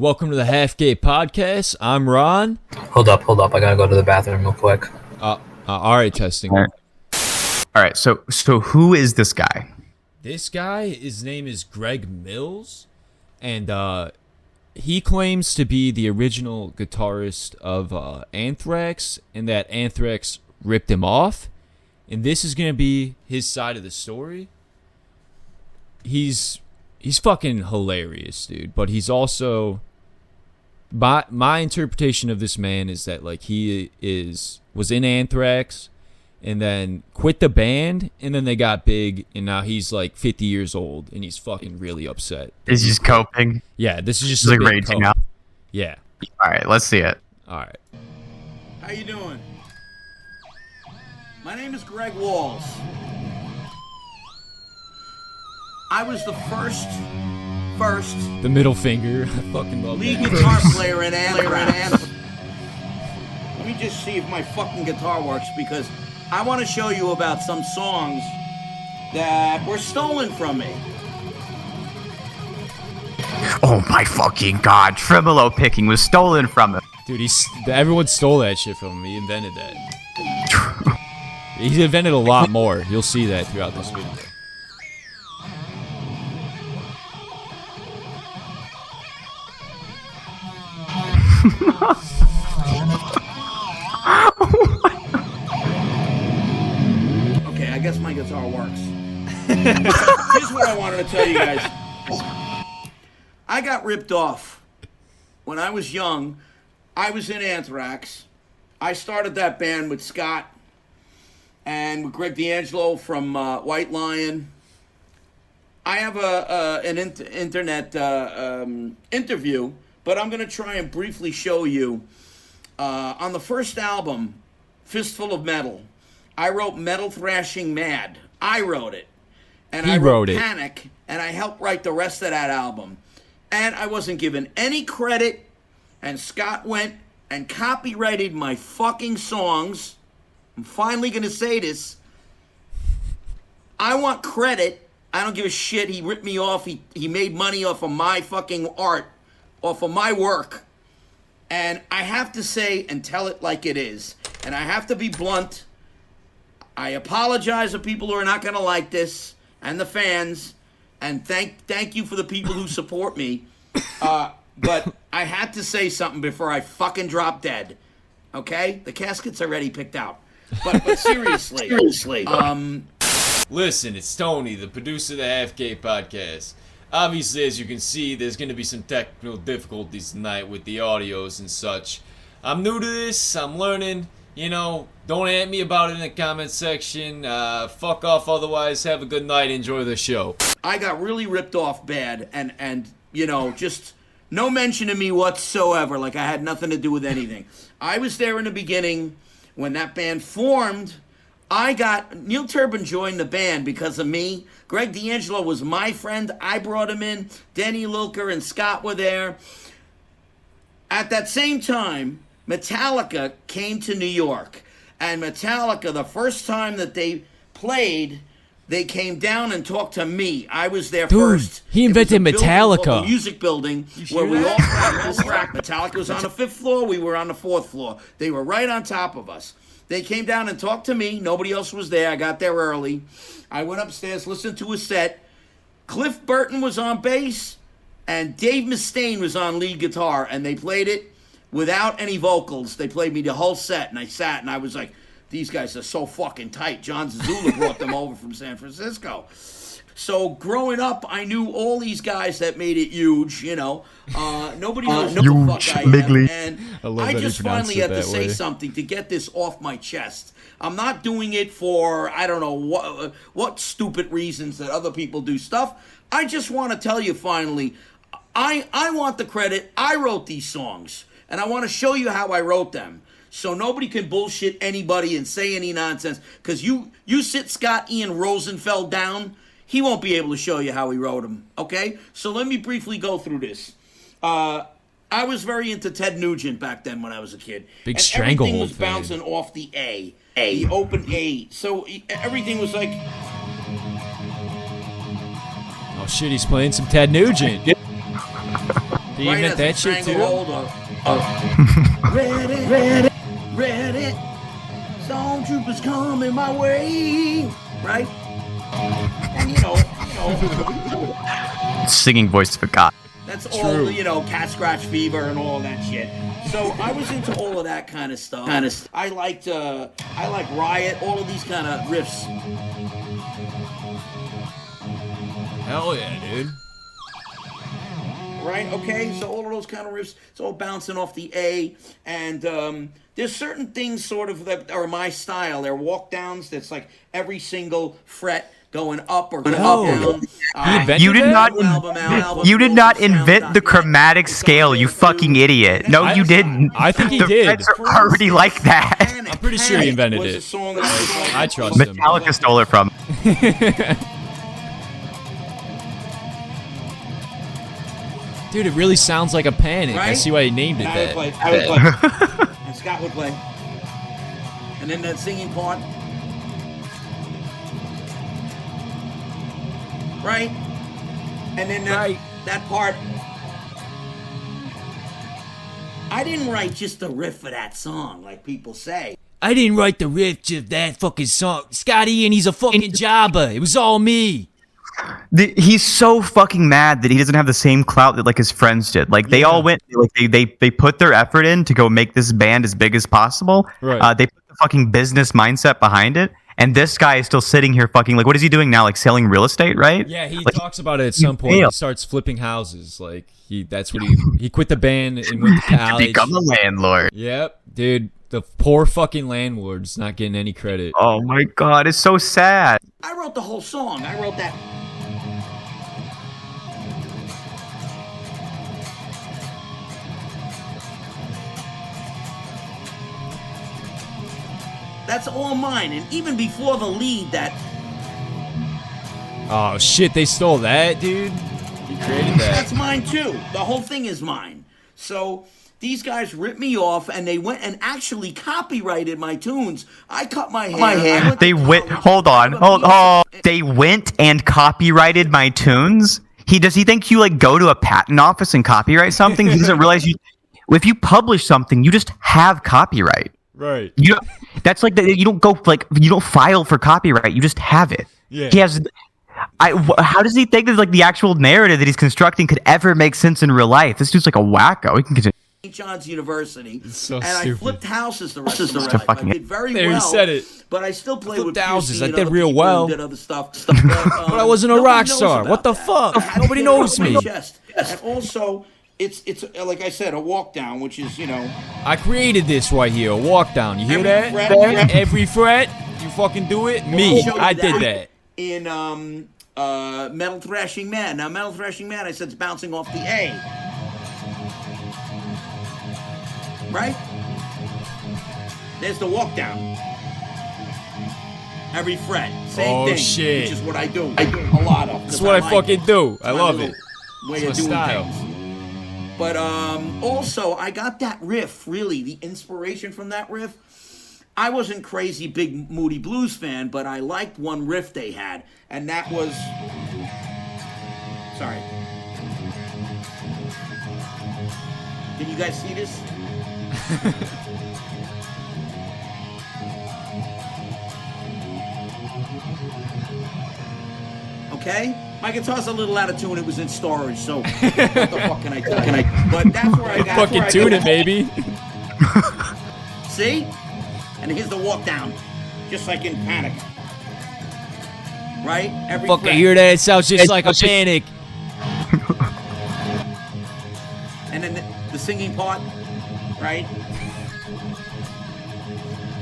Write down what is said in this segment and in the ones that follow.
Welcome to the Half Gay Podcast. I'm Ron. Hold up. I gotta go to the bathroom real quick. All right, testing. All right. So who is this guy? This guy, his name is Greg Mills, and he claims to be the original guitarist of Anthrax, and that Anthrax ripped him off. And this is gonna be his side of the story. He's fucking hilarious, dude. But he's also, my interpretation of this man is that like he was in Anthrax, and then quit the band, and then they got big, and now he's like 50 years old, and he's fucking really upset. Is he just coping? Yeah, this is just like raging out. Yeah. All right, let's see it. All right. How you doing? My name is Greg Walls. I was the first The middle finger. I fucking love lead that. guitar player in Anthrax. Let me just see if my fucking guitar works, because I want to show you about some songs that were stolen from me. Oh my fucking god! Tremolo picking was stolen from him. Dude, everyone stole that shit from him. He invented that. He's invented a lot more. You'll see that throughout this video. Okay, I guess my guitar works. Here's what I wanted to tell you guys. I got ripped off. When I was young, I was in Anthrax. I started that band with Scott and with Greg D'Angelo from White Lion. I have an internet interview, but I'm going to try and briefly show you. On the first album, Fistful of Metal, I wrote Metal Thrashing Mad. I wrote it. And I wrote Panic, and I helped write the rest of that album. And I wasn't given any credit, and Scott went and copyrighted my fucking songs. I'm finally going to say this. I want credit. I don't give a shit. He ripped me off. He made money off of my fucking art, off of my work. And I have to say and tell it like it is. And I have to be blunt. I apologize to people who are not going to like this, and the fans. And thank you for the people who support me. But I had to say something before I fucking drop dead. Okay? The casket's already picked out. But seriously. Listen, it's Tony, the producer of the Half Gay Podcast. Obviously, as you can see, there's going to be some technical difficulties tonight with the audios and such. I'm new to this. I'm learning. You know, don't at me about it in the comment section. Fuck off otherwise. Have a good night. Enjoy the show. I got really ripped off bad, and you know, just no mention of me whatsoever, like I had nothing to do with anything. I was there in the beginning when that band formed. Neil Turbin joined the band because of me. Greg D'Angelo was my friend. I brought him in. Denny Lilker and Scott were there. At that same time, Metallica came to New York. And Metallica, the first time that they played, they came down and talked to me. I was there first. He invented Metallica. A music building where we all practiced rock. Metallica was on the 5th floor. We were on the 4th floor. They were right on top of us. They came down and talked to me. Nobody else was there. I got there early. I went upstairs, listened to a set. Cliff Burton was on bass, and Dave Mustaine was on lead guitar, and they played it without any vocals. They played me the whole set, and I sat, and I was like, these guys are so fucking tight. John Zazula brought them over from San Francisco. So growing up, I knew all these guys that made it huge, you know. Nobody knows what the fuck I am. And I just finally had to say something to get this off my chest. I'm not doing it for, I don't know, what stupid reasons that other people do stuff. I just want to tell you finally, I want the credit. I wrote these songs, and I want to show you how I wrote them. So nobody can bullshit anybody and say any nonsense. Because you sit Scott Ian Rosenfeld down, he won't be able to show you how he wrote them, okay? So let me briefly go through this. I was very into Ted Nugent back then when I was a kid. Big Stranglehold everything was bouncing off the A, the open A. So everything was like... Oh shit, he's playing some Ted Nugent. He right invent as that a shit too? stranglehold ready, storm troopers coming my way, right? And you know, Singing voice of a god. that's all, True. you know, cat scratch fever and all that shit. So I was into all of that kind of stuff. I like Riot, all of these kind of riffs. Hell yeah, dude. Right, okay, so all of those kind of riffs, it's all bouncing off the A, and there's certain things sort of that are my style. They're walk downs that's like every single fret going up or going down. You did not. You did not invent the chromatic scale, you fucking idiot. No, you didn't. I think he the did. frets are already like that. I'm pretty sure he invented was it. a song that I trust him. Metallica stole it from. Dude, it really sounds like a Panic. I Right? see why he named it I would play. that. I would play. And Scott would play. And then that singing part. Right? And then that part. I didn't write just a riff for that song, like people say. I didn't write the riff to that fucking song. Scotty and he's a fucking jobber. It was all me. He's so fucking mad that he doesn't have the same clout that like his friends did. Like they all went, like they put their effort in to go make this band as big as possible. Right. They put the fucking business mindset behind it, and this guy is still sitting here fucking like, what is he doing now? Like selling real estate, right? Yeah, he Like, talks about it at some point. He starts flipping houses. Like that's what he quit the band and went to college. become a landlord. Yep, dude. The poor fucking landlord's not getting any credit. Oh my god, it's so sad. I wrote the whole song. I wrote that. That's all mine. And even before the lead, that Oh shit, they stole that, dude. He created that. that's mine too. The whole thing is mine. So these guys ripped me off, and they went and actually copyrighted my tunes. I cut my hair. They went. Hold on. They went and copyrighted my tunes. Does he think you like go to a patent office and copyright something? He doesn't realize if you publish something, you just have copyright. Right. That's like you don't go like you don't file for copyright. You just have it. Yeah. He has. How does he think that like the actual narrative that he's constructing could ever make sense in real life? This dude's like a wacko. He can continue. St. John's University, so and stupid. I flipped houses the rest of my So life. fucking- I did very There, well. he said it. But I still played with flipped houses. Piercy I and did other real people well. and did other stuff. But I wasn't a nobody rock knows star. about What the that. fuck? I had Nobody to get it knows off my me. chest. And also, it's like I said, a walk down, which is I created this right here. A walk down. You hear Every that? fret. Every fret. You fucking do it. Me. show you I did that. in Metal Thrashing Man. Now, Metal Thrashing Man, I said it's bouncing off the A. Right? There's the walk down. Every fret. Same thing. Shit. Which is what I do. I do a lot of. That's what I fucking do. I love it. Way It's of my doing style. things. But also, I got that riff, really, the inspiration from that riff. I wasn't crazy big Moody Blues fan, but I liked one riff they had, and that was... Sorry. Can you guys see this? Okay? My guitar's a little out of tune. It was in storage, so what the fuck can I tell you? But that's where I got Fucking tune it, baby. See? And here's the walk down. Just like in Panic. Right? Every Fucking fret. hear that? It sounds just like a Panic. And then the singing part. Right?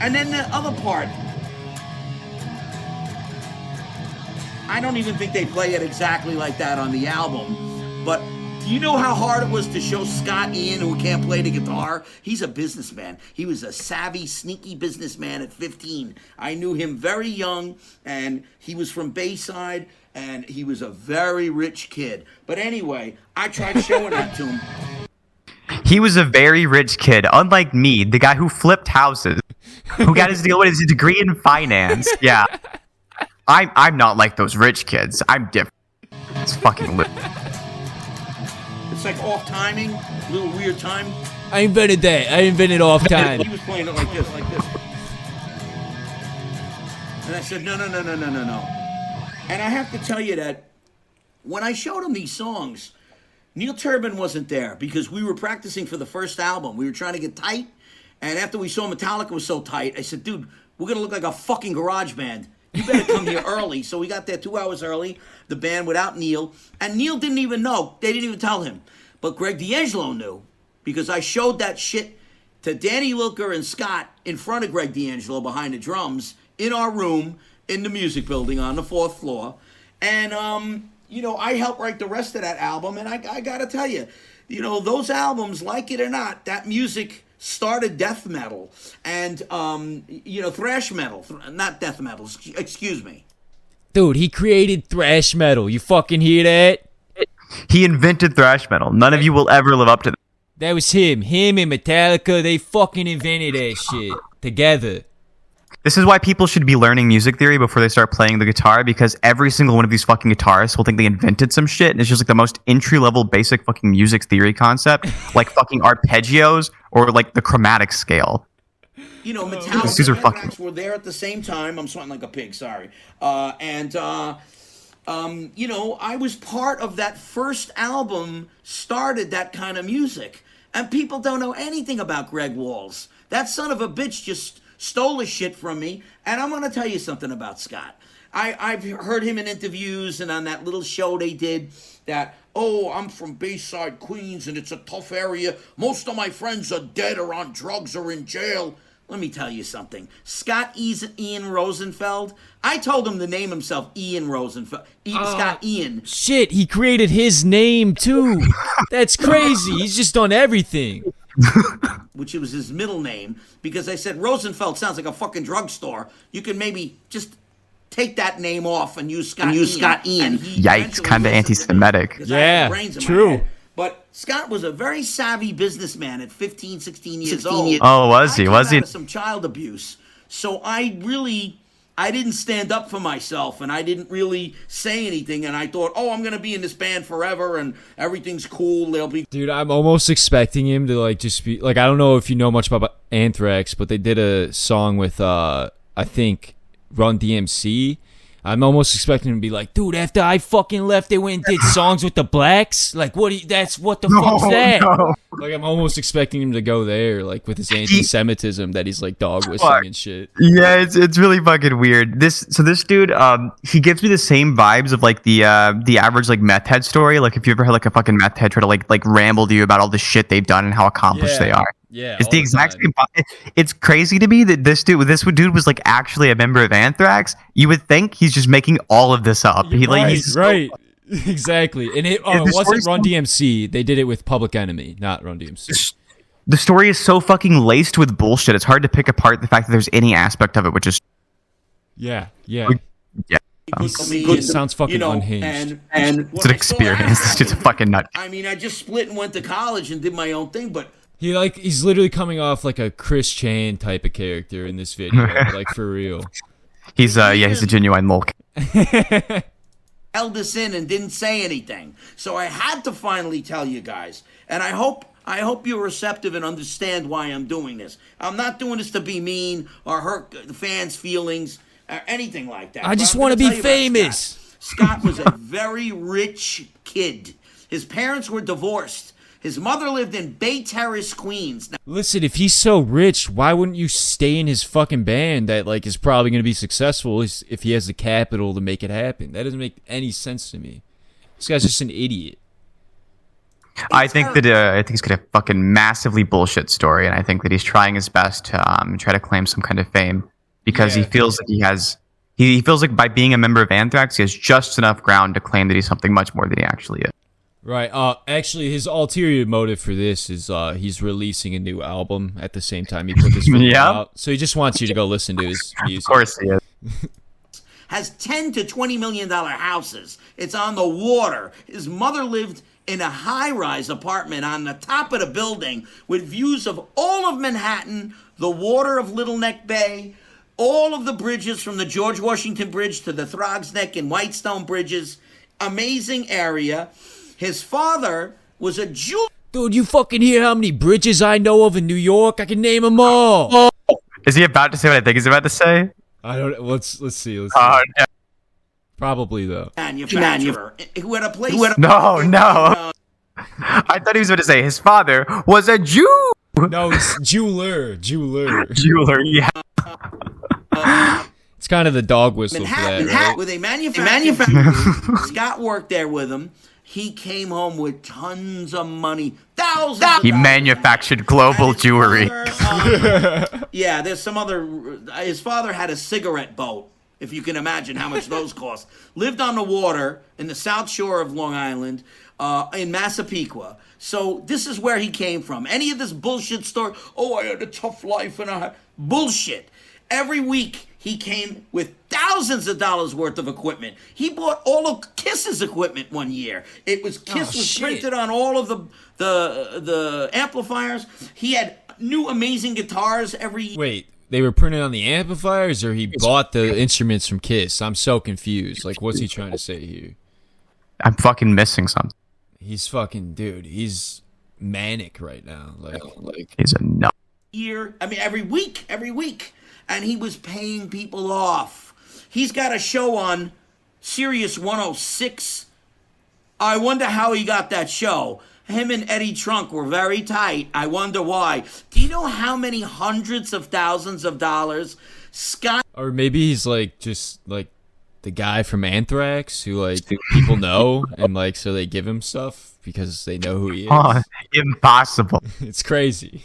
And then the other part. I don't even think they play it exactly like that on the album. But do you know how hard it was to show Scott Ian, who can't play the guitar? He's a businessman. He was a savvy, sneaky businessman at 15. I knew him very young, and he was from Bayside, and he was a very rich kid. But anyway, I tried showing that to him. He was a very rich kid, unlike me, the guy who flipped houses, who got his degree in finance. Yeah. I'm not like those rich kids. I'm different. It's fucking lit. it's like off timing, a little weird time. I invented that. I invented off time. He was playing it like this. And I said, no. And I have to tell you that when I showed him these songs, Neil Turbin wasn't there because we were practicing for the first album. We were trying to get tight. And after we saw Metallica was so tight, I said, dude, we're going to look like a fucking garage band. You better come here early. So we got there 2 hours early, the band without Neil. And Neil didn't even know. They didn't even tell him. But Greg D'Angelo knew because I showed that shit to Danny Lilker and Scott in front of Greg D'Angelo behind the drums in our room in the music building on the 4th floor. And, I helped write the rest of that album. And I got to tell you, those albums, like it or not, that music started death metal and, thrash metal. Not death metal, excuse me. Dude, he created thrash metal. You fucking hear that? He invented thrash metal. None of you will ever live up to that. That was him. Him and Metallica, they fucking invented that shit together. This is why people should be learning music theory before they start playing the guitar, because every single one of these fucking guitarists will think they invented some shit, and it's just like the most entry-level basic fucking music theory concept, like fucking arpeggios or like the chromatic scale. Metallica These are and Anthrax were there at the same time. I'm sweating like a pig, sorry. I was part of that first album, started that kind of music. And people don't know anything about Greg Walls. That son of a bitch just stole his shit from me. And I'm going to tell you something about Scott. I've heard him in interviews and on that little show they did that, I'm from Bayside, Queens, and it's a tough area. Most of my friends are dead or on drugs or in jail. Let me tell you something. Scott Ian Rosenfeld, I told him to name himself Ian Rosenfeld. Scott Ian. Shit, he created his name too. That's crazy. He's just done everything. Which was his middle name, because I said Rosenfeld sounds like a fucking drugstore. You can maybe just take that name off and use Scott Ian. Yikes, kind of anti-Semitic. Yeah, true. But Scott was a very savvy businessman at 15, 16 years old. Oh, was he? Was he? Some child abuse. So I didn't stand up for myself, and I didn't really say anything, and I thought, I'm going to be in this band forever, and everything's cool. Dude, I'm almost expecting him to, just be, I don't know if you know much about Anthrax, but they did a song with, I think, Run DMC. I'm almost expecting him to be like, dude, after I fucking left, they went and did songs with the blacks? What the fuck's that? No. I'm almost expecting him to go there, with his anti-Semitism that he's, dog whistling and shit. Yeah, it's really fucking weird. This dude, he gives me the same vibes of, the average, meth head story. If you ever heard, a fucking meth head try to, ramble to you about all the shit they've done and how accomplished they are. Yeah, it's the exact same. It's crazy to me that this dude was actually a member of Anthrax. You would think he's just making all of this up. Right. Exactly. And it wasn't Run DMC. They did it with Public Enemy, not Run DMC. The story is so fucking laced with bullshit. It's hard to pick apart the fact that there's any aspect of it which is. Yeah. It sounds fucking unhinged. And it's an experience. It's just a fucking nut. I mean, I just split and went to college and did my own thing, but. He's literally coming off like a Chris Chan type of character in this video, for real. He's a genuine mulk. Held this in and didn't say anything. So I had to finally tell you guys. And I hope you're receptive and understand why I'm doing this. I'm not doing this to be mean or hurt the fans' feelings or anything like that. I just want to be famous. Scott was a very rich kid. His parents were divorced. His mother lived in Bay Terrace, Queens. Now, listen, if he's so rich, why wouldn't you stay in his fucking band that is probably going to be successful if he has the capital to make it happen? That doesn't make any sense to me. This guy's just an idiot. I think he's got a fucking massively bullshit story, and I think that he's trying his best to try to claim some kind of fame because he feels like he feels like by being a member of Anthrax, he has just enough ground to claim that he's something much more than he actually is. Right. Actually, his ulterior motive for this is he's releasing a new album at the same time he put this video out. So he just wants you to go listen to his music. Of course he is. Has $10 to $20 million houses. It's on the water. His mother lived in a high-rise apartment on the top of the building with views of all of Manhattan, the water of Little Neck Bay, all of the bridges from the George Washington Bridge to the Throgs Neck and Whitestone Bridges. Amazing area. His father was a jeweler. Dude, you fucking hear how many bridges I know of in New York? I can name them all. Is he about to say what I think he's about to say? I don't. Let's see. Let's see. Oh, no. Probably though. Manufacturer who had a place. No. I thought he was about to say his father was a Jew. No, it's jeweler. Jeweler, yeah. It's kind of the dog whistle for that, right? With a manufacturer. Scott worked there with him. He came home with tons of money, thousands. He manufactured global jewelry. Yeah, there's some other. His father had a cigarette boat, if you can imagine how much those cost. Lived on the water in the South Shore of Long Island, in Massapequa. So this is where he came from. Any of this bullshit story, oh, I had a tough life and I had bullshit. Every week he came with thousands of dollars worth of equipment. He bought all of Kiss's equipment one year. It was Kiss was printed on all of the amplifiers. He had new amazing guitars every year. Wait, they were printed on the amplifiers, or he bought the instruments from Kiss? I'm so confused. Like, what's he trying to say here? I'm fucking missing something. He's fucking, dude, he's manic right now. Like He's a nut. Year, I mean every week, and he was paying people off. He's got a show on Sirius 106. I wonder how he got that show. Him and Eddie Trunk were very tight. I wonder why. Do you know how many hundreds of thousands of dollars Scott? Or maybe he's like just like the guy from Anthrax who like people know, and like so they give him stuff because they know who he is. Oh, impossible. It's crazy.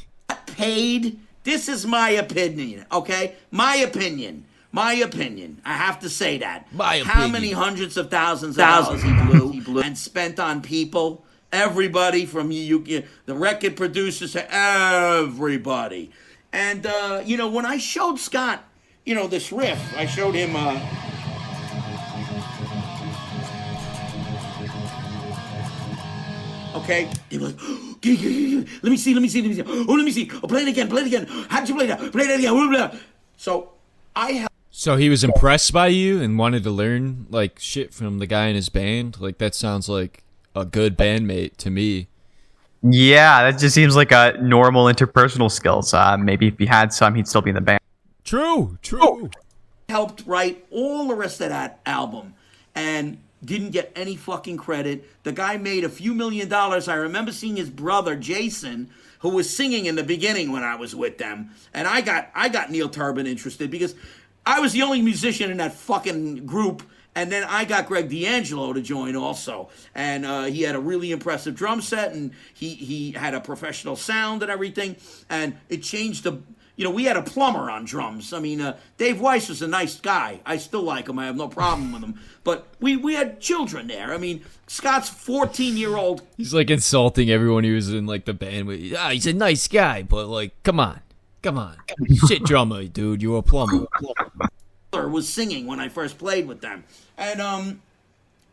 Paid. This is my opinion, okay? My opinion. I have to say that. My How opinion. many hundreds of thousands of dollars he blew and spent on people? Everybody from the record producers to everybody. And, when I showed Scott, this riff, I showed him... Okay, they were like, let me see. Oh, let me see. Oh, play it again. How'd you play that? Play that again. So he was impressed by you and wanted to learn like shit from the guy in his band. Like that sounds like a good bandmate to me. Yeah, that just seems like a normal interpersonal skills. Maybe if he had some, he'd still be in the band. True. helped write all the rest of that album and didn't get any fucking credit. The guy made a few $1 million. I remember seeing his brother Jason, who was singing in the beginning when I was with them, and I got Neil Turbin interested because I was the only musician in that fucking group. And then I got Greg D'Angelo to join also. And he had a really impressive drum set, and he had a professional sound and everything. And it changed the... we had a plumber on drums. I mean, Dave Weiss was a nice guy. I still like him. I have no problem with him. But we had children there. I mean, Scott's 14-year-old... He's like insulting everyone he was in like the band with. He's a nice guy, but like, come on. Shit drummer, dude. You're a plumber. Was singing when I first played with them. And,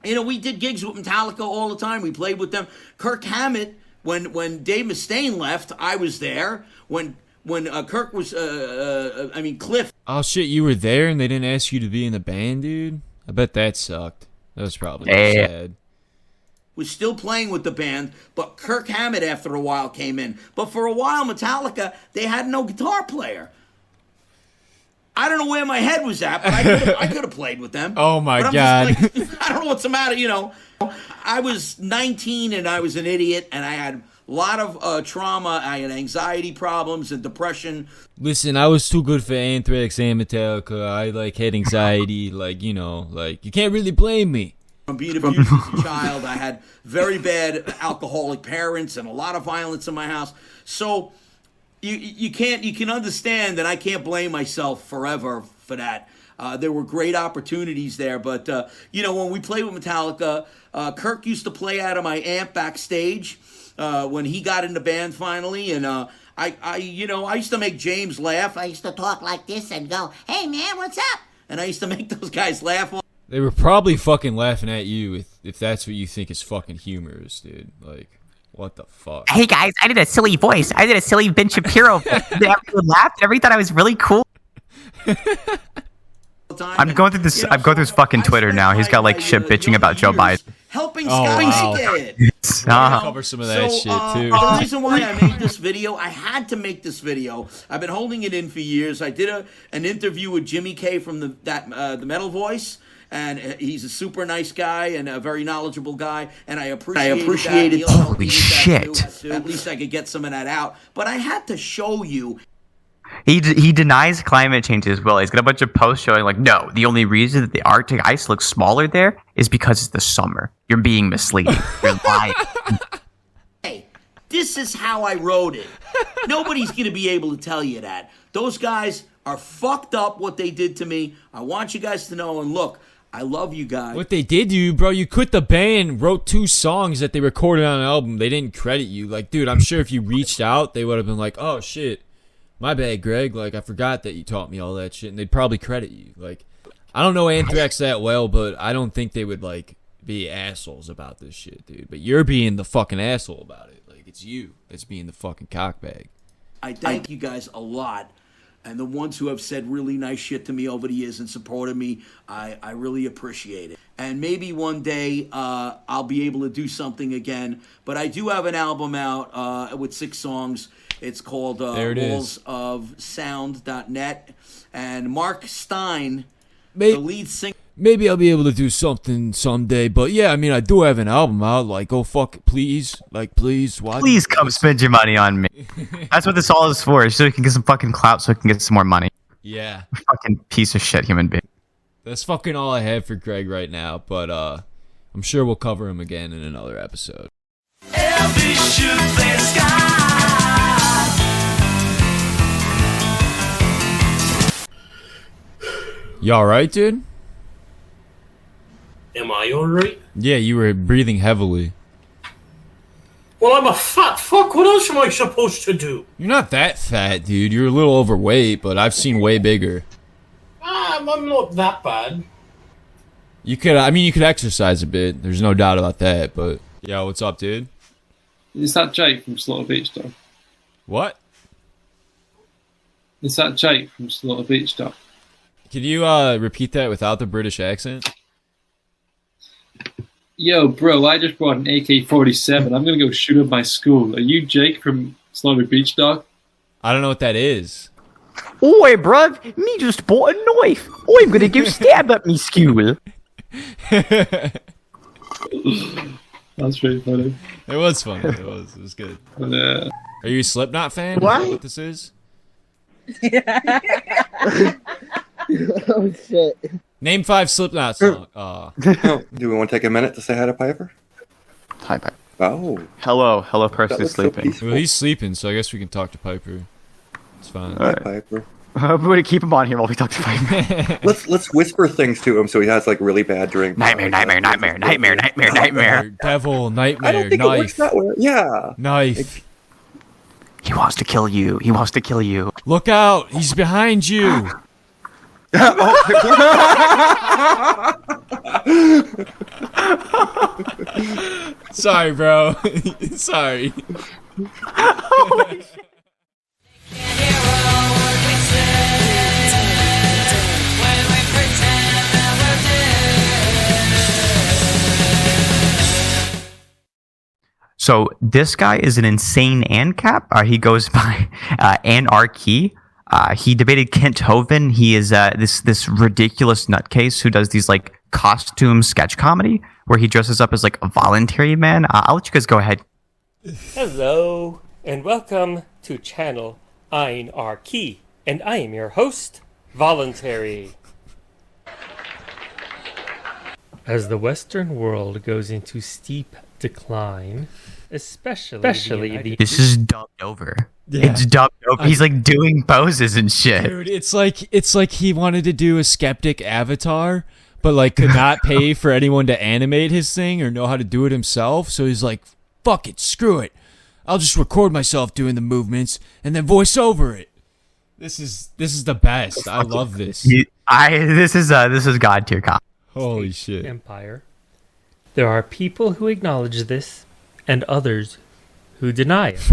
we did gigs with Metallica all the time. We played with them. Kirk Hammett, when Dave Mustaine left, I was there. When Kirk was, Cliff. Oh, shit, you were there and they didn't ask you to be in the band, dude? I bet that sucked. That was probably sad. Was still playing with the band, but Kirk Hammett after a while came in. But for a while, Metallica, they had no guitar player. I don't know where my head was at, but I could have played with them. Oh, my God. I don't know what's the matter, I was 19 and I was an idiot, and I had a lot of trauma. I had anxiety problems and depression. Listen, I was too good for Anthrax and Metallica. I, had anxiety. You can't really blame me. From being abused as a child, I had very bad alcoholic parents and a lot of violence in my house. So... You can understand that I can't blame myself forever for that. There were great opportunities there, but when we played with Metallica, Kirk used to play out of my amp backstage when he got in the band finally, and I used to make James laugh. I used to talk like this and go, "Hey man, what's up?" And I used to make those guys laugh. They were probably fucking laughing at you if that's what you think is fucking humorous, dude. What the fuck? Hey guys, I did a silly voice. I did a silly Ben Shapiro voice. Everyone laughed. Everybody thought I was really cool. I'm going through this. I'm going through his fucking Twitter now. He's got shit bitching about Joe Biden. helping Oh, Scotty wow. Kid. Cover some of that shit too. The reason why I made this video, I had to make this video. I've been holding it in for years. I did an interview with Jimmy K from the Metal Voice, and he's a super nice guy and a very knowledgeable guy, and I appreciated that. Holy shit. At least I could get some of that out. But I had to show you. He denies climate change as well. He's got a bunch of posts showing like, no, the only reason that the Arctic ice looks smaller there is because it's the summer. You're being misleading. You're lying. Hey, this is how I wrote it. Nobody's going to be able to tell you that. Those guys are fucked up what they did to me. I want you guys to know, and look, I love you guys. What they did to you, bro, you quit the band, wrote 2 songs that they recorded on an album. They didn't credit you. Like, dude, I'm sure if you reached out, they would have been like, oh, shit. My bad, Greg. Like, I forgot that you taught me all that shit, and they'd probably credit you. Like, I don't know Anthrax that well, but I don't think they would, like, be assholes about this shit, dude. But you're being the fucking asshole about it. Like, it's you that's being the fucking cockbag. I thank you guys a lot. And the ones who have said really nice shit to me over the years and supported me, I really appreciate it. And maybe one day I'll be able to do something again. But I do have an album out with 6 songs. It's called wallsofsound.net. And Mark Stein, the lead singer. Maybe I'll be able to do something someday. But yeah, I mean, I do have an album out. Like, oh, fuck it, please. Like, please. Why? Please come spend your money on me. That's what this all is for, so we can get some fucking clout so we can get some more money. Yeah. Fucking piece of shit human being. That's fucking all I have for Greg right now. But I'm sure we'll cover him again in another episode. You alright, dude? Am I alright? Yeah, you were breathing heavily. Well, I'm a fat fuck. What else am I supposed to do? You're not that fat, dude. You're a little overweight, but I've seen way bigger. I'm not that bad. You could exercise a bit. There's no doubt about that, but... Yo, what's up, dude? Is that Jake from Slaughter Beach Dog? What? Is that Jake from Slaughter Beach Dog? Could you repeat that without the British accent? Yo, bro, I just brought an AK-47. I'm gonna go shoot up my school. Are you Jake from Slaughter Beach Dog? I don't know what that is. Oi, bruv, me just bought a knife. I'm gonna go stab up me school. That's really funny. It was funny. It was good. Yeah. Are you a Slipknot fan? What? Is that what this is? Oh shit. Name 5 Slipknot songs. Do we want to take a minute to say hi to Piper? Hi, Piper. Oh. Hello, person That looks so sleeping. peaceful. Well, he's sleeping, so I guess we can talk to Piper. It's fine. Hi, Piper. We're gonna keep him on here while we talk to Piper. Let's whisper things to him so he has like really bad dreams. Nightmare. Devil, nightmare, I don't think it works knife. that way. Yeah. Knife. He wants to kill you. Look out! He's behind you! Sorry, bro. Sorry. So this guy is an insane ANCAP. He goes by Ayn R Key. He debated Kent Hovind. He is this ridiculous nutcase who does these like costume sketch comedy where he dresses up as like a voluntary man. I'll let you guys go ahead. Hello, and welcome to channel Ayn R Key, and I am your host, Voluntary. As the Western world goes into steep decline, especially the This is dubbed over. Yeah. It's dubbed over. He's like doing poses and shit. Dude, it's like he wanted to do a skeptic avatar, but like could not pay for anyone to animate his thing or know how to do it himself. So he's like, fuck it, screw it. I'll just record myself doing the movements and then voice over it. This is the best. I love this. This is God tier cop. Holy shit. empire. There are people who acknowledge this, and others who deny it.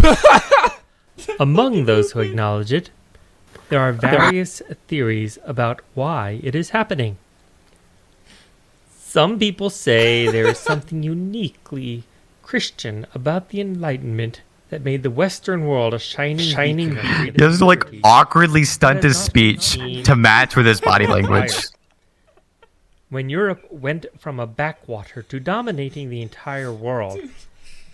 Among those who acknowledge it, there are various theories about why it is happening. Some people say there is something uniquely Christian about the Enlightenment that made the Western world a shining He has to like awkwardly stunt his speech to match with his body language. When Europe went from a backwater to dominating the entire world,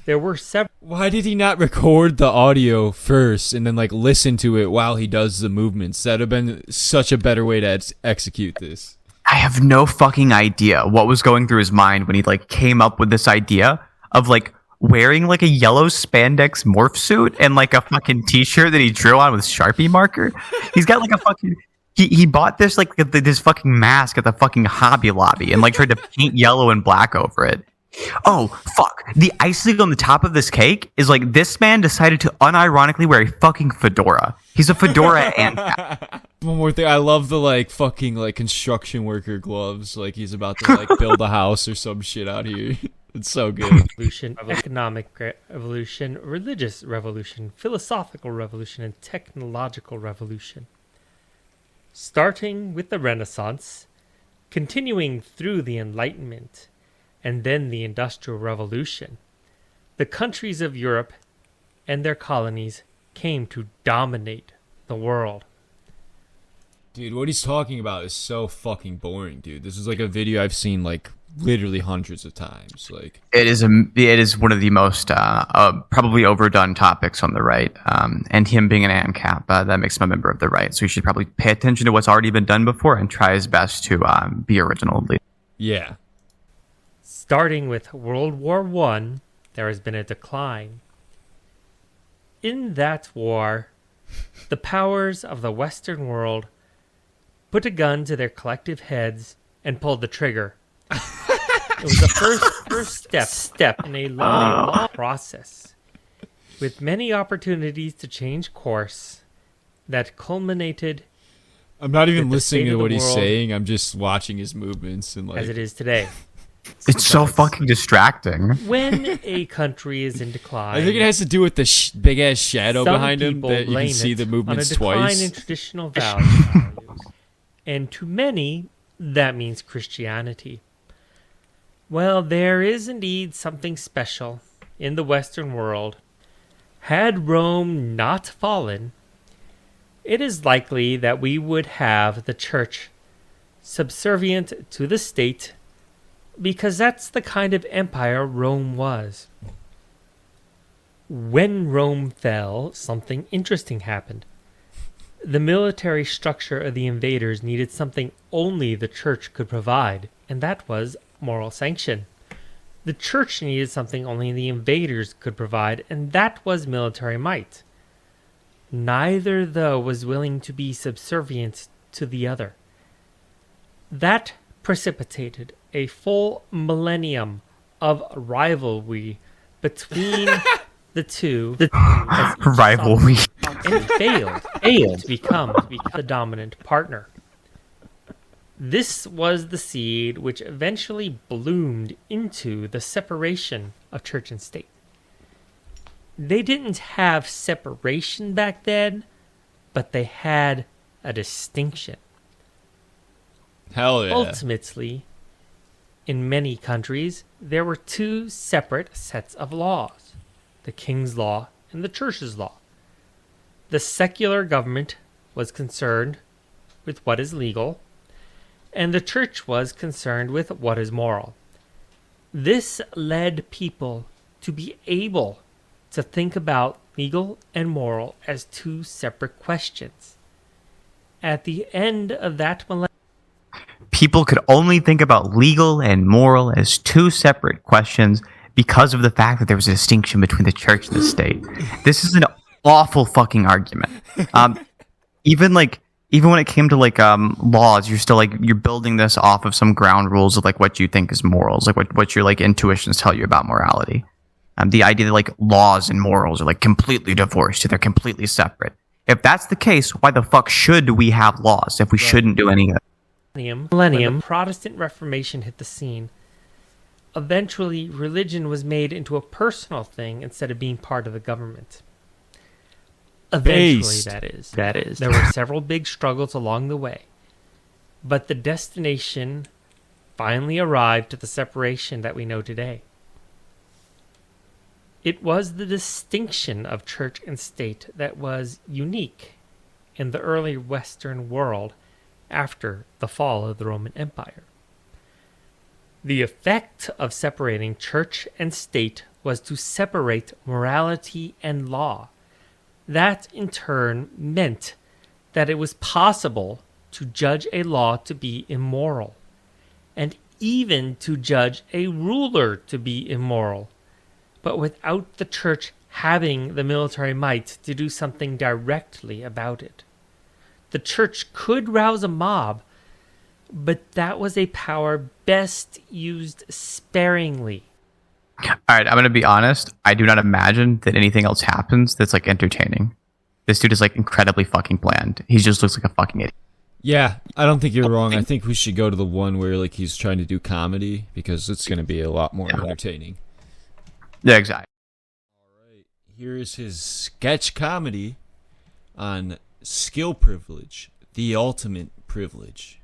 there were several... Why did he not record the audio first and then like listen to it while he does the movements? That'd have been such a better way to execute this. I have no fucking idea what was going through his mind when he like came up with this idea of like wearing like a yellow spandex morph suit and like a fucking t-shirt that he drew on with Sharpie marker. He's got like a fucking... He bought this like this fucking mask at the fucking Hobby Lobby and like tried to paint yellow and black over it. Oh, fuck. The icing on the top of this cake is like this man decided to unironically wear a fucking fedora. He's a fedora and hat. One more thing. I love the like fucking like construction worker gloves. Like he's about to like build a house or some shit out here. It's so good. Revolution, economic revolution, religious revolution, philosophical revolution, and technological revolution. Starting with the Renaissance, continuing through the Enlightenment, and then the Industrial Revolution, the countries of Europe and their colonies came to dominate the world. Dude, what he's talking about is so fucking boring, dude. This is like a video I've seen like literally hundreds of times. Like it is one of the most probably overdone topics on the right. And him being an ANCAP, that makes him a member of the right. So he should probably pay attention to what's already been done before and try his best to be original. Yeah. Starting with World War I, there has been a decline. In that war, the powers of the Western world put a gun to their collective heads and pulled the trigger. It was the first step in a long process, with many opportunities to change course that culminated. I'm not even listening to what he's saying. I'm just watching his movements and like as it is today. It's so fucking distracting. When a country is in decline, I think it has to do with the big ass shadow behind him that you can see the movements on a decline twice. in traditional values. And to many, that means Christianity. Well, there is indeed something special in the Western world. Had Rome not fallen, it is likely that we would have the church subservient to the state, because that's the kind of empire Rome was. When Rome fell, something interesting happened. The military structure of the invaders needed something only the church could provide, and that was moral sanction. The church needed something only the invaders could provide, and that was military might. Neither, though, was willing to be subservient to the other. That precipitated a full millennium of rivalry between the two, rivalry, and failed to become the dominant partner. This was the seed which eventually bloomed into the separation of church and state. They didn't have separation back then, but they had a distinction. Hell yeah. Ultimately, in many countries, there were two separate sets of laws, the king's law and the church's law. The secular government was concerned with what is legal, and the church was concerned with what is moral. This led people to be able to think about legal and moral as two separate questions. At the end of that millennium, people could only think about legal and moral as two separate questions because of the fact that there was a distinction between the church and the state. This is an awful fucking argument. Even when it came to laws, you're still you're building this off of some ground rules of what you think is morals, what your intuitions tell you about morality. The idea that laws and morals are completely divorced, they're completely separate. If that's the case, why the fuck should we have laws if we shouldn't do any of it? Millennium, the Protestant Reformation hit the scene. Eventually, religion was made into a personal thing instead of being part of the government. Eventually, that is. There were several big struggles along the way. But the destination finally arrived at the separation that we know today. It was the distinction of church and state that was unique in the early Western world after the fall of the Roman Empire. The effect of separating church and state was to separate morality and law. That, in turn, meant that it was possible to judge a law to be immoral, and even to judge a ruler to be immoral, but without the church having the military might to do something directly about it. The church could rouse a mob, but that was a power best used sparingly. All right, I'm going to be honest. I do not imagine that anything else happens that's like entertaining. This dude is like incredibly fucking bland. He just looks like a fucking idiot. Yeah, I don't think you're wrong. I think we should go to the one where like he's trying to do comedy because it's going to be a lot more entertaining. Yeah, exactly. All right, here is his sketch comedy on skill privilege, the ultimate privilege.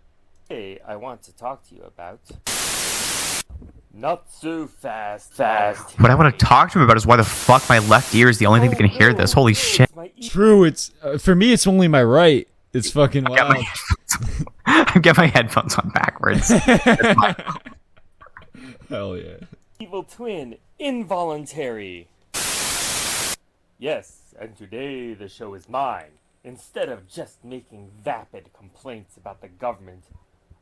Hey, I want to talk to you about not so fast. What I want to talk to him about is why the fuck my left ear is the only thing that can hear this. Holy shit. True, it's for me it's only my right. It's fucking wild. I've got my headphones on backwards. Hell yeah. Evil twin, involuntary. Yes, and today the show is mine. Instead of just making vapid complaints about the government,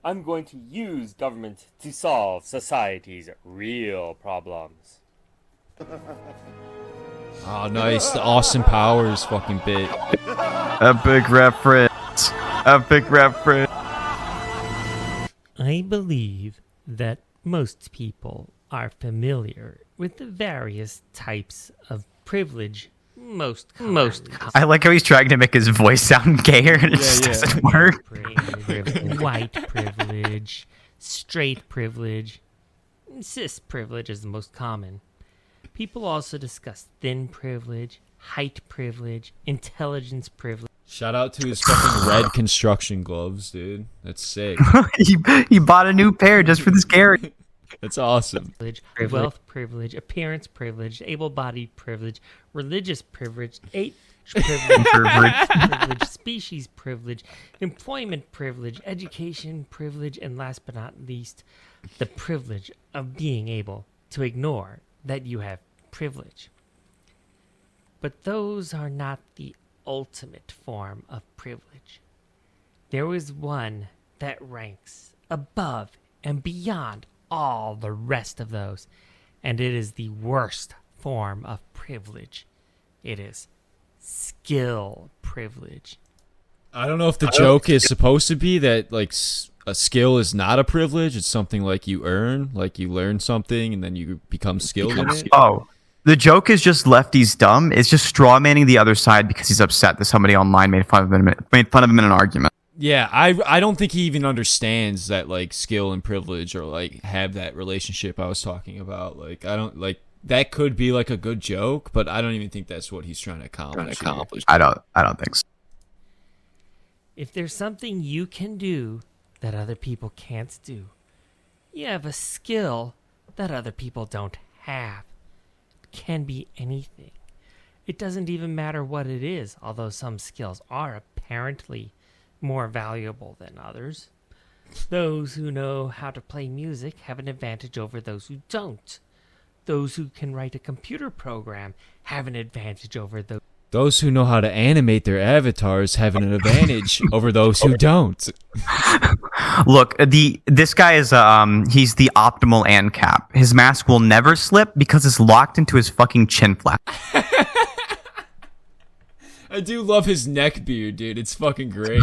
I'm going to use government to solve society's real problems. Oh, nice. The Austin Powers fucking bit. Epic reference. Epic reference. I believe that most people are familiar with the various types of privilege most common. I like how he's trying to make his voice sound gayer and it just doesn't work. White privilege, straight privilege, cis privilege is the most common. People also discuss thin privilege, height privilege, intelligence privilege. Shout out to his fucking red construction gloves, dude. That's sick. he bought a new pair just for this character. That's awesome. Wealth privilege, appearance privilege, able-bodied privilege, religious privilege, age privilege, species privilege, employment privilege, education privilege, and last but not least, the privilege of being able to ignore that you have privilege. But those are not the ultimate form of privilege. There is one that ranks above and beyond all the rest of those, and it is the worst form of privilege. It is skill privilege. I don't know if the joke is supposed to be that like a skill is not a privilege. It's something like you earn, like you learn something and then you become skilled in it. Oh, the joke is just lefty's dumb. It's just straw manning the other side because he's upset that somebody online made fun of him in an argument. Yeah, I don't think he even understands that like skill and privilege or like have that relationship I was talking about. Like I don't like that could be like a good joke, but I don't even think that's what he's trying to accomplish. I don't think so. If there's something you can do that other people can't do, you have a skill that other people don't have. It can be anything. It doesn't even matter what it is, although some skills are apparently more valuable than others. Those who know how to play music have an advantage over those who don't. Those who can write a computer program have an advantage over those. Those who know how to animate their avatars have an advantage over those who don't. Look, this guy is he's the optimal ANCAP. His mask will never slip because it's locked into his fucking chin flap. I do love his neck beard, dude. It's fucking great.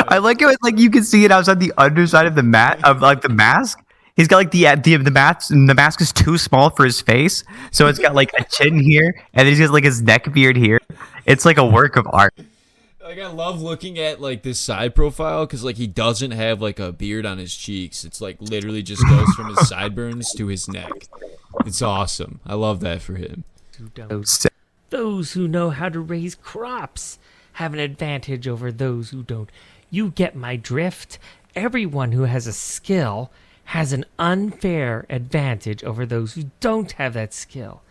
I like it. Like you can see it outside the underside of the the mask. He's got like the mask is too small for his face, so it's got like a chin here, and then he's got like his neck beard here. It's like a work of art. Like I love looking at like this side profile because like he doesn't have like a beard on his cheeks. It's like literally just goes from his sideburns to his neck. It's awesome. I love that for him. Those who know how to raise crops have an advantage over those who don't. You get my drift. Everyone who has a skill has an unfair advantage over those who don't have that skill.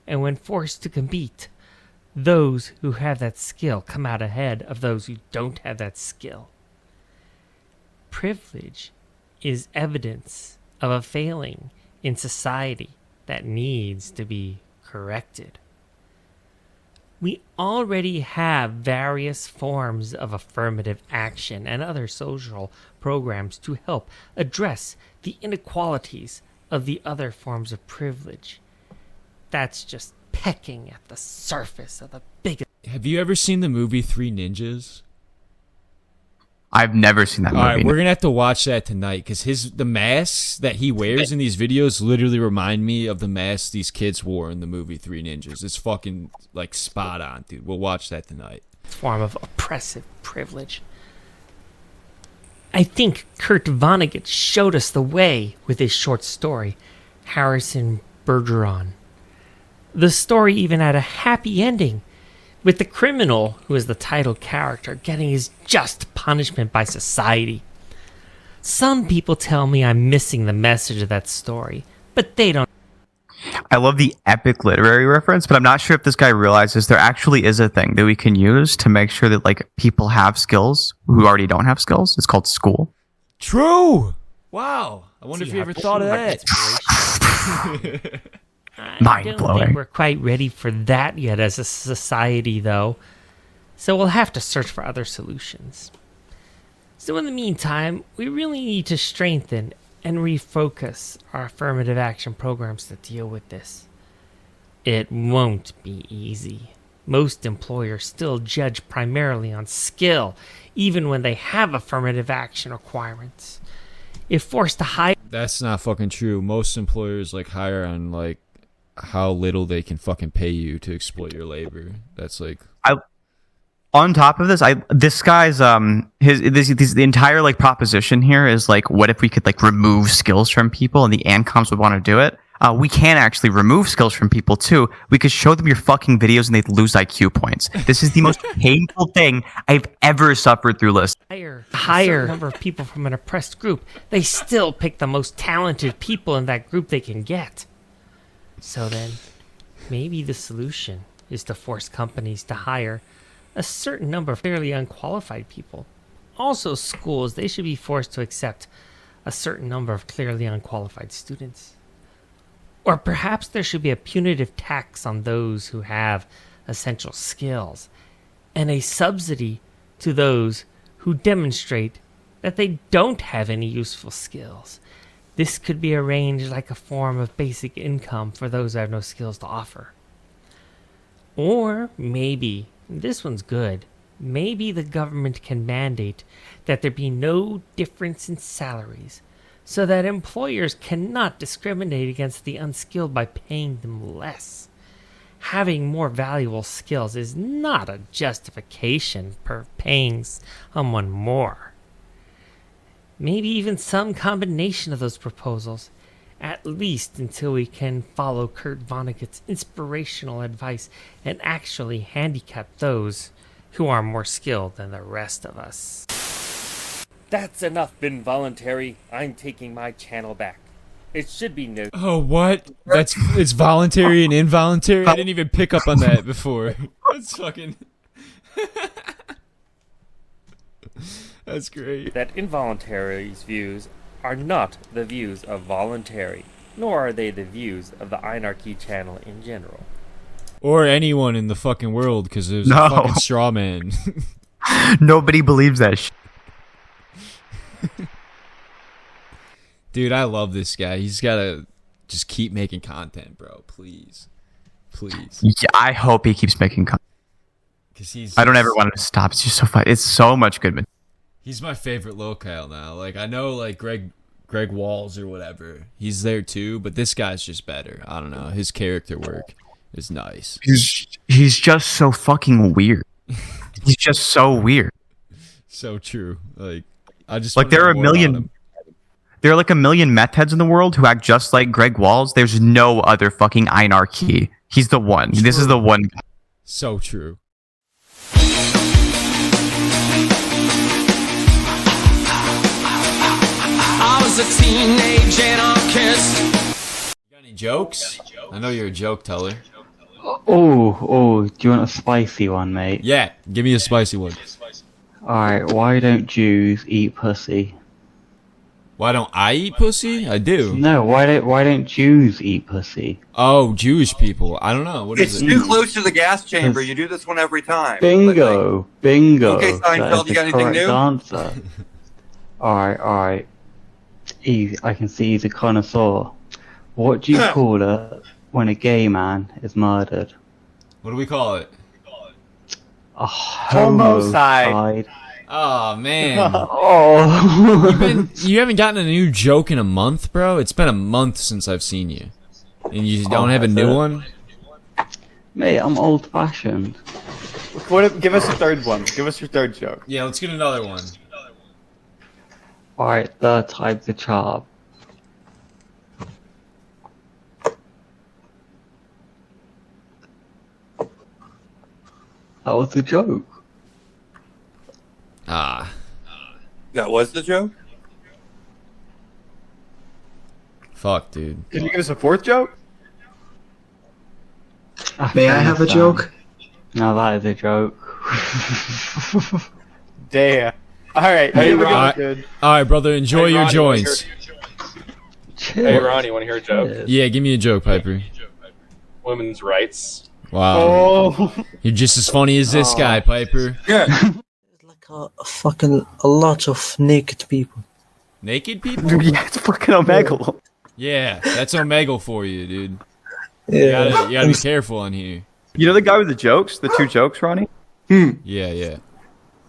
And when forced to compete, those who have that skill come out ahead of those who don't have that skill. Privilege is evidence of a failing in society that needs to be corrected. We already have various forms of affirmative action and other social programs to help address the inequalities of the other forms of privilege. That's just pecking at the surface of the biggest. Have you ever seen the movie Three Ninjas? I've never seen that movie. All right, we're gonna have to watch that tonight because the masks that he wears in these videos literally remind me of the masks these kids wore in the movie Three Ninjas. It's fucking like spot on, dude. We'll watch that tonight. Form of oppressive privilege. I think Kurt Vonnegut showed us the way with his short story, Harrison Bergeron. The story even had a happy ending, with the criminal, who is the title character, getting his just punishment by society. Some people tell me I'm missing the message of that story, but they don't. I love the epic literary reference, but I'm not sure if this guy realizes there actually is a thing that we can use to make sure that like people have skills who already don't have skills. It's called school. True. Wow. I wonder if you ever thought of that. I don't think we're quite ready for that yet as a society, though. So we'll have to search for other solutions. So in the meantime, we really need to strengthen and refocus our affirmative action programs to deal with this. It won't be easy. Most employers still judge primarily on skill, even when they have affirmative action requirements. If forced to hire... That's not fucking true. Most employers like hire on like how little they can fucking pay you to exploit your labor. That's like... On top of this, this guy's the entire like proposition here is like, what if we could like remove skills from people, and the ANCOMs would want to do it? We can actually remove skills from people too. We could show them your fucking videos and they'd lose IQ points. This is the most painful thing I've ever suffered through listening. Hire number of people from an oppressed group. They still pick the most talented people in that group they can get. So then, maybe the solution is to force companies to hire a certain number of fairly unqualified people. Also, schools, they should be forced to accept a certain number of clearly unqualified students. Or perhaps there should be a punitive tax on those who have essential skills, and a subsidy to those who demonstrate that they don't have any useful skills. This could be arranged like a form of basic income for those who have no skills to offer. Or maybe, this one's good, maybe the government can mandate that there be no difference in salaries, so that employers cannot discriminate against the unskilled by paying them less. Having more valuable skills is not a justification for paying someone more. Maybe even some combination of those proposals, at least until we can follow Kurt Vonnegut's inspirational advice and actually handicap those who are more skilled than the rest of us. That's enough involuntary. I'm taking my channel back. It should be no. Oh, what? It's voluntary and involuntary? I didn't even pick up on that before. That's fucking... That's great. That involuntary's views are not the views of voluntary, nor are they the views of the Ayn R Key channel in general. Or anyone in the fucking world, because there's a fucking straw man. Nobody believes that shit. Dude, I love this guy. He's gotta just keep making content, bro. Please. Yeah, I hope he keeps making content. I don't ever want him to stop. It's just so fun. It's so much good. He's my favorite locale now. Like, I know, like, Greg Walls or whatever. He's there too, but this guy's just better. I don't know. His character work is nice. He's just so fucking weird. He's just so weird. So true. Like, I just like there are like a million meth heads in the world who act just like Greg Walls. There's no other fucking Ayn R Key. He's the one. True. This is the one. So true. I was was a teenage anarchist. Got any jokes? I know you're a joke teller. Oh, do you want a spicy one, mate? Yeah, give me a spicy one. Alright, why don't Jews eat pussy? Why don't I eat pussy? I do. No, why don't Jews eat pussy? Oh, Jewish people. I don't know. What is It's it? too close to the gas chamber. You do this one every time. Bingo. Okay, Seinfeld, you got anything new? Answer. Alright. Easy. I can see he's a connoisseur. What do you call it when a gay man is murdered? What do we call it? A homicide. Oh man. Oh. You haven't gotten a new joke in a month, bro? It's been a month since I've seen you. And you don't have a new one? Mate, I'm old fashioned. Give us a third one. Give us your third joke. Yeah, let's get another one. Alright, third time's the charm. That was the joke. Ah. That was the joke? Fuck, dude. Can you give us a fourth joke? May I have a joke? No, that is a joke. Damn. Alright, Alright, brother, enjoy Hey, your Ronnie, joints. Hey, Ronnie, want to hear a joke? Yeah, give me a joke, Piper. Women's rights. Wow. Oh. You're just as funny as this guy, Piper. Yeah. A lot of naked people. Naked people? Yeah, it's fucking Omegele. Yeah, that's Omegele for you, dude. Yeah. You gotta be careful on here. You know the guy with the jokes? The two jokes, Ronnie? Yeah.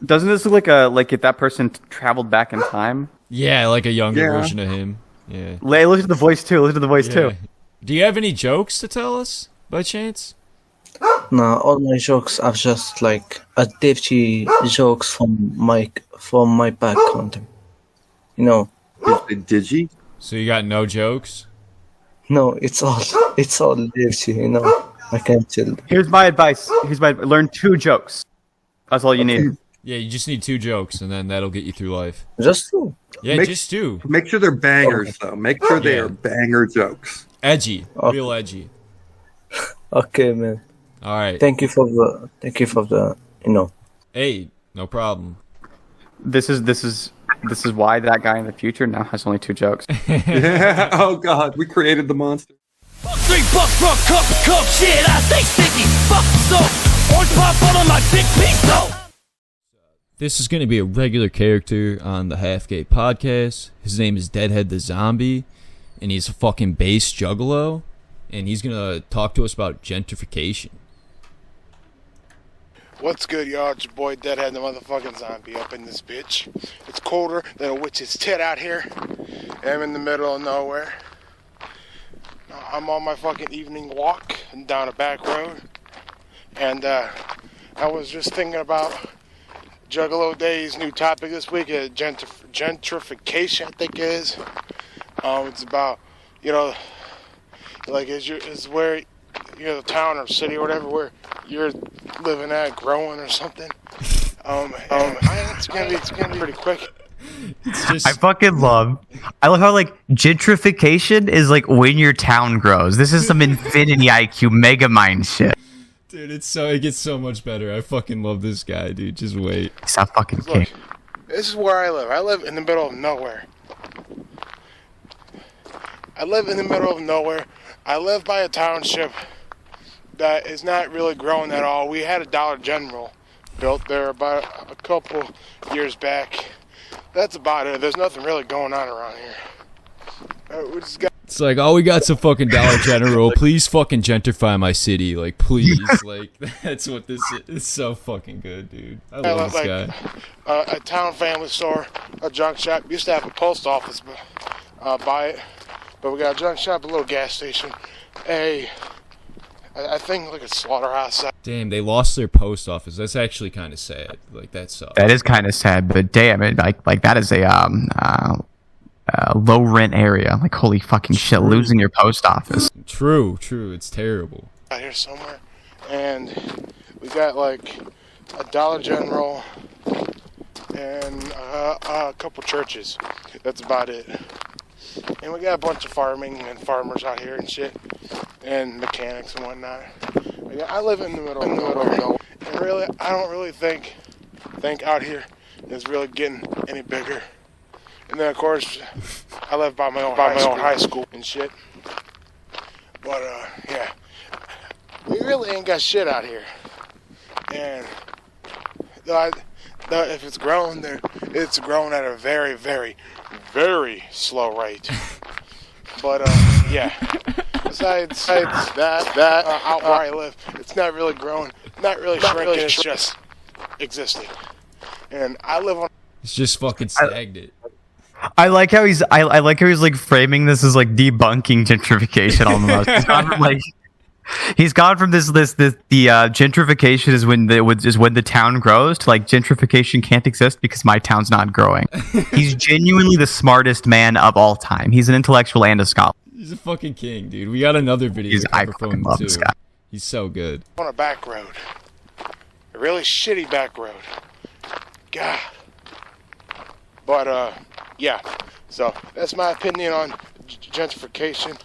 Doesn't this look like if that person traveled back in time? Yeah, like a younger version of him. Yeah. Listen to the voice too. Do you have any jokes to tell us, by chance? No, all my jokes are just like a dirty jokes from my back country. You know. Did you? So you got no jokes? No, it's all dirty. You know. I can't tell. Here's my advice. Learn two jokes. That's all you need. Yeah, you just need 2 jokes, and then that'll get you through life. Just 2? Yeah, just 2. Make sure they're bangers, though. Make sure they are banger jokes. Edgy. Real edgy. Okay, man. All right. Thank you for the you know. Hey, no problem. This is why that guy in the future now has only 2 jokes. Oh God, we created the monster. $3 for a cup of coke, shit, I stay sticky. Fuck the soap, orange pop on my big piece though. This is going to be a regular character on the Half Gay podcast. His name is Deadhead the Zombie, and he's a fucking bass juggalo, and he's going to talk to us about gentrification. What's good, y'all? It's your boy Deadhead the motherfucking Zombie up in this bitch. It's colder than a witch's tit out here. I'm in the middle of nowhere. I'm on my fucking evening walk down a back road, and I was just thinking about Juggalo Day's new topic this week, gentrification, I think it is. It's about, you know, like is where, you know, the town or city or whatever where you're living at growing or something. It's gonna be pretty quick. I love how like gentrification is like when your town grows. This is some infinity IQ mega mind shit. Dude, it gets so much better. I fucking love this guy, dude. Just wait. Stop fucking king. Look, this is where I live. I live in the middle of nowhere. I live by a township that is not really growing at all. We had a Dollar General built there about a couple years back. That's about it. There's nothing really going on around here. We just got. It's like, oh, we got some fucking Dollar General. Please fucking gentrify my city. Like, please. Like, that's what this is. It's so fucking good, dude. I love this guy. A town family store, a junk shop. Used to have a post office by it. But we got a junk shop, a little gas station. I think like a slaughterhouse. Damn, they lost their post office. That's actually kind of sad. Like, that sucks. That is kind of sad, but damn it, like that is a low rent area. Like, holy fucking shit, losing your post office. True. It's terrible. Out here somewhere, and we got like a Dollar General and a couple churches. That's about it. And we got a bunch of farming and farmers out here and shit, and mechanics and whatnot. I live in the middle of nowhere, and really, I don't really think out here is really getting any bigger. And then of course, I live by my own high school and shit. But yeah, we really ain't got shit out here. And if it's growing, it's growing at a very, very, very slow rate. But yeah, besides that, out where I live, it's not really growing, not really shrinking. It's just existing. And I live on. It's just fucking stagnant. I like how he's like framing this as like debunking gentrification almost. He's gone from this gentrification is when the town grows to like gentrification can't exist because my town's not growing. He's genuinely the smartest man of all time. He's an intellectual and a scholar. He's a fucking king, dude. We got another video to cover from him love too. this guy. He's so good. On a back road, a really shitty back road. God. But yeah. So that's my opinion on gentrification.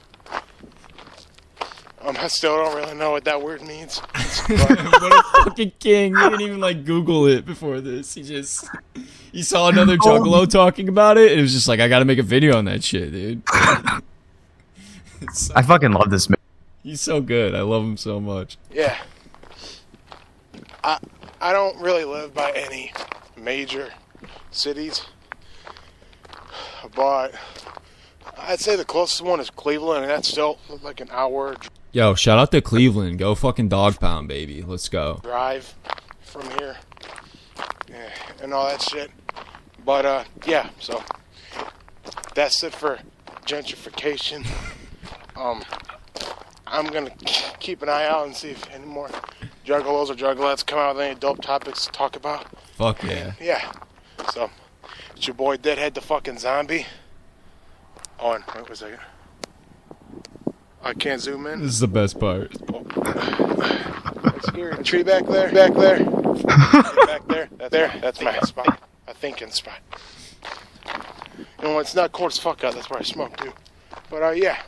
I still don't really know what that word means. What a fucking king. He didn't even like Google it before this. He saw another juggalo talking about it. It was just like, I gotta make a video on that shit, dude. I fucking love this man. He's so good. I love him so much. Yeah. I don't really live by any major cities, but I'd say the closest one is Cleveland, and that's still like an hour Yo, shout out to Cleveland. Go fucking dog pound, baby. Let's go. drive from here, yeah, and all that shit. But yeah, so that's it for gentrification. I'm gonna keep an eye out and see if any more juggalos or juggalettes come out with any dope topics to talk about. Fuck yeah. Yeah. So it's your boy Deadhead the fucking zombie. On. Wait a second. I can't zoom in. This is the best part. That's scary. A tree back there. Back there. Back there. That's my spot. My thinking spot. You know, when it's not cold as fuck out, that's where I smoke too. But yeah.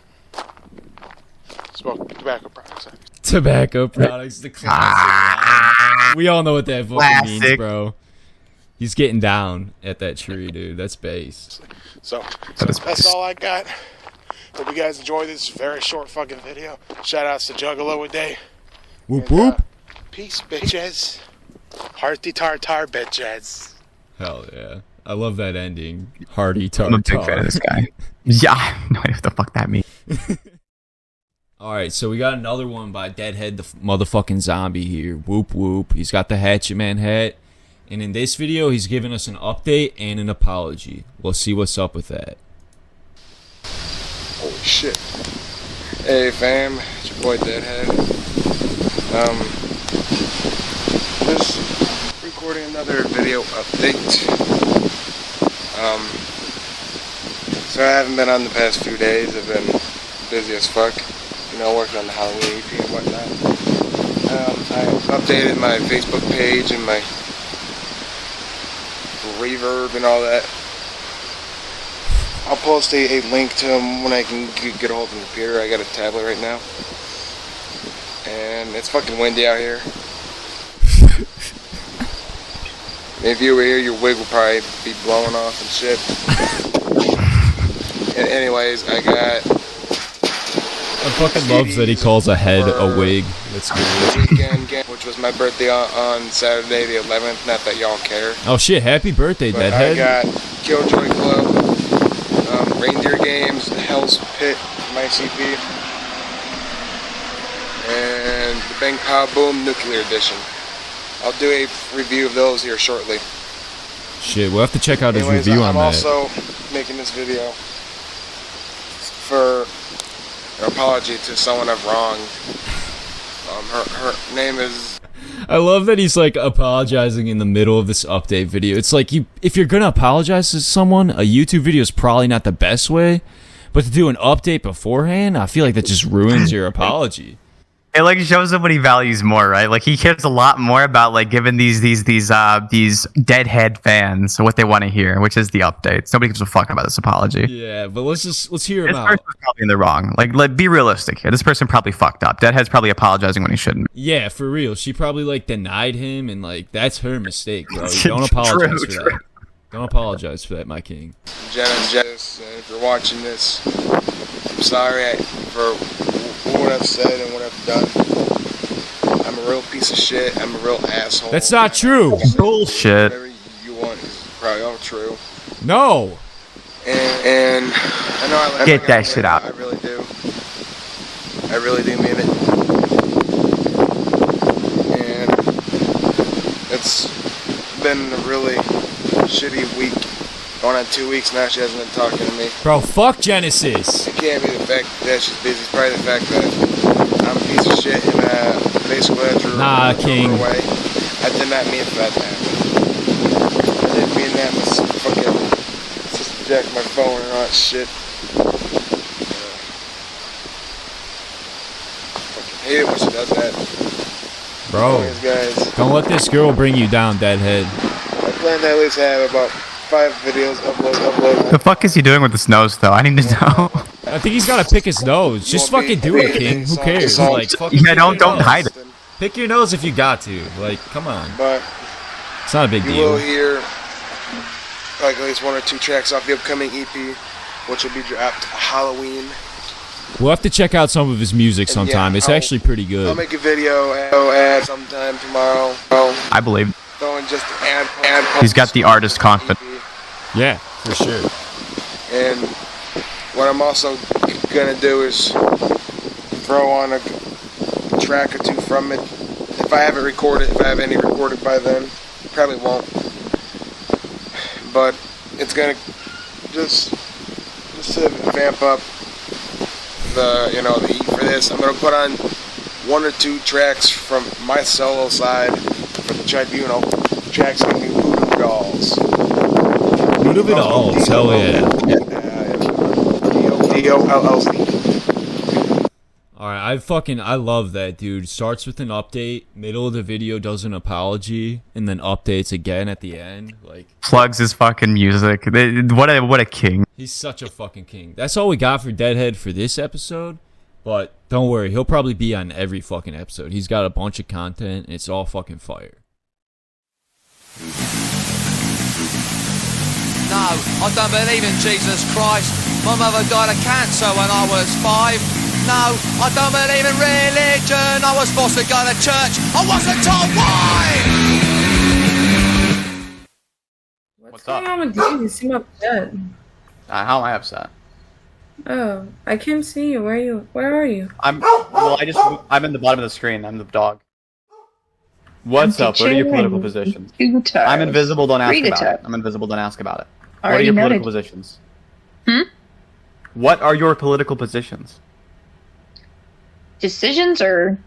Smoke tobacco products. Tobacco products, the classic. We all know what that fucking means, bro. He's getting down at that tree, dude. That's bass. So that's all I got. Hope you guys enjoy this very short fucking video. Shout outs to Juggalo a day. Whoop whoop. Peace, bitches. Hearty tartar, bitches. Hell yeah. I love that ending. Hearty tartar. I'm a big fan of this guy. Yeah, I have no idea what the fuck that means. Alright, so we got another one by Deadhead the motherfucking zombie here. Whoop whoop. He's got the Hatchet Man hat. And in this video, he's giving us an update and an apology. We'll see what's up with that. Holy shit. Hey fam, it's your boy Deadhead. Just recording another video update. So I haven't been on the past few days. I've been busy as fuck. You know, working on the Halloween EP and whatnot. I updated my Facebook page and my reverb and all that. I'll post a link to him when I can get a hold of the computer. I got a tablet right now. And it's fucking windy out here. If you were here, your wig would probably be blowing off and shit. And anyways, I fucking loves that he calls a head a wig. That's good. Which was my birthday on Saturday the 11th. Not that y'all care. Oh shit, happy birthday, But Deadhead. I got Killjoy Club, Reindeer Games, Hell's Pit, my CP, and the Bang Pow Boom Nuclear Edition. I'll do a review of those here shortly. Shit, we'll have to check out his Anyways, review on I'm that. also making this video for an apology to someone I've wronged. Her name is... I love that he's like apologizing in the middle of this update video. It's like, if you're gonna apologize to someone, a YouTube video is probably not the best way, but to do an update beforehand, I feel like that just ruins your apology. It like shows him what he values more, right? Like he cares a lot more about like giving these deadhead fans what they want to hear, which is the updates. Nobody gives a fuck about this apology. Yeah, but let's hear him This out. person's probably in the wrong. Like be realistic here. This person probably fucked up. Deadhead's probably apologizing when he shouldn't. Yeah, for real. She probably like denied him, and like that's her mistake, bro. Don't apologize for that. Don't apologize for that, my king. Jenna, if you're watching this, I'm sorry for what I've said and what I've done. I'm a real piece of shit. I'm a real asshole. That's not true. Bullshit. Whatever you want is probably all true. No. And I know I like Get that shit out. I really do. I really do mean it. And it's been a really shitty week. Going on 2 weeks now, she hasn't been talking to me. Bro, fuck Genesis. It can't be the fact that she's busy. It's probably the fact that I'm a piece of shit and basically I threw her King. away. I did not mean for that to happen. I didn't mean that. Just jack my phone and all that shit. I hate it when she does that. Bro, guys. don't let this girl bring you down, deadhead. I plan to at least have about 5 videos uploaded. The fuck is he doing with his nose, though? I need to know. I think he's gotta pick his nose. Just fucking do it, King. Who cares? Like, fucking Yeah, don't hide it. pick your nose if you got to. Like, come on. But It's not a big you deal. will hear like at least 1 or 2 tracks off the upcoming EP, which will be dropped Halloween. We'll have to check out some of his music sometime. It's actually pretty I'll good. make a video ad sometime tomorrow. I believe. Throwing just ad. He's got the artist confidence. Yeah, for sure. And what I'm also gonna do is throw on a track or 2 from it. If I have any recorded by then, probably won't. But it's gonna just to vamp up the heat for this. I'm gonna put on 1 or 2 tracks from my solo side for the tribunal. The track's gonna be Voodoo Dolls. Voodoo Dolls, hell yeah. DOLLC. Alright, I love that, dude. Starts with an update, middle of the video does an apology, and then updates again at the end. Like, Plugs his fucking music. What a king. he's such a fucking king. That's all we got for Deadhead for this episode. But don't worry, he'll probably be on every fucking episode. He's got a bunch of content, and it's all fucking fire. No, I don't believe in Jesus Christ. My mother died of cancer when I was 5. No, I don't believe in religion. I was forced to go to church. I wasn't told why. What's What's going on with you? You seem upset. How am I upset? Oh, I can't see you. Where are you? I'm in the bottom of the screen. I'm the dog. What's up? What are your political positions? I'm invisible. Don't ask about it. I'm invisible. Don't ask about it. What are your political positions? What are your political positions? Decisions or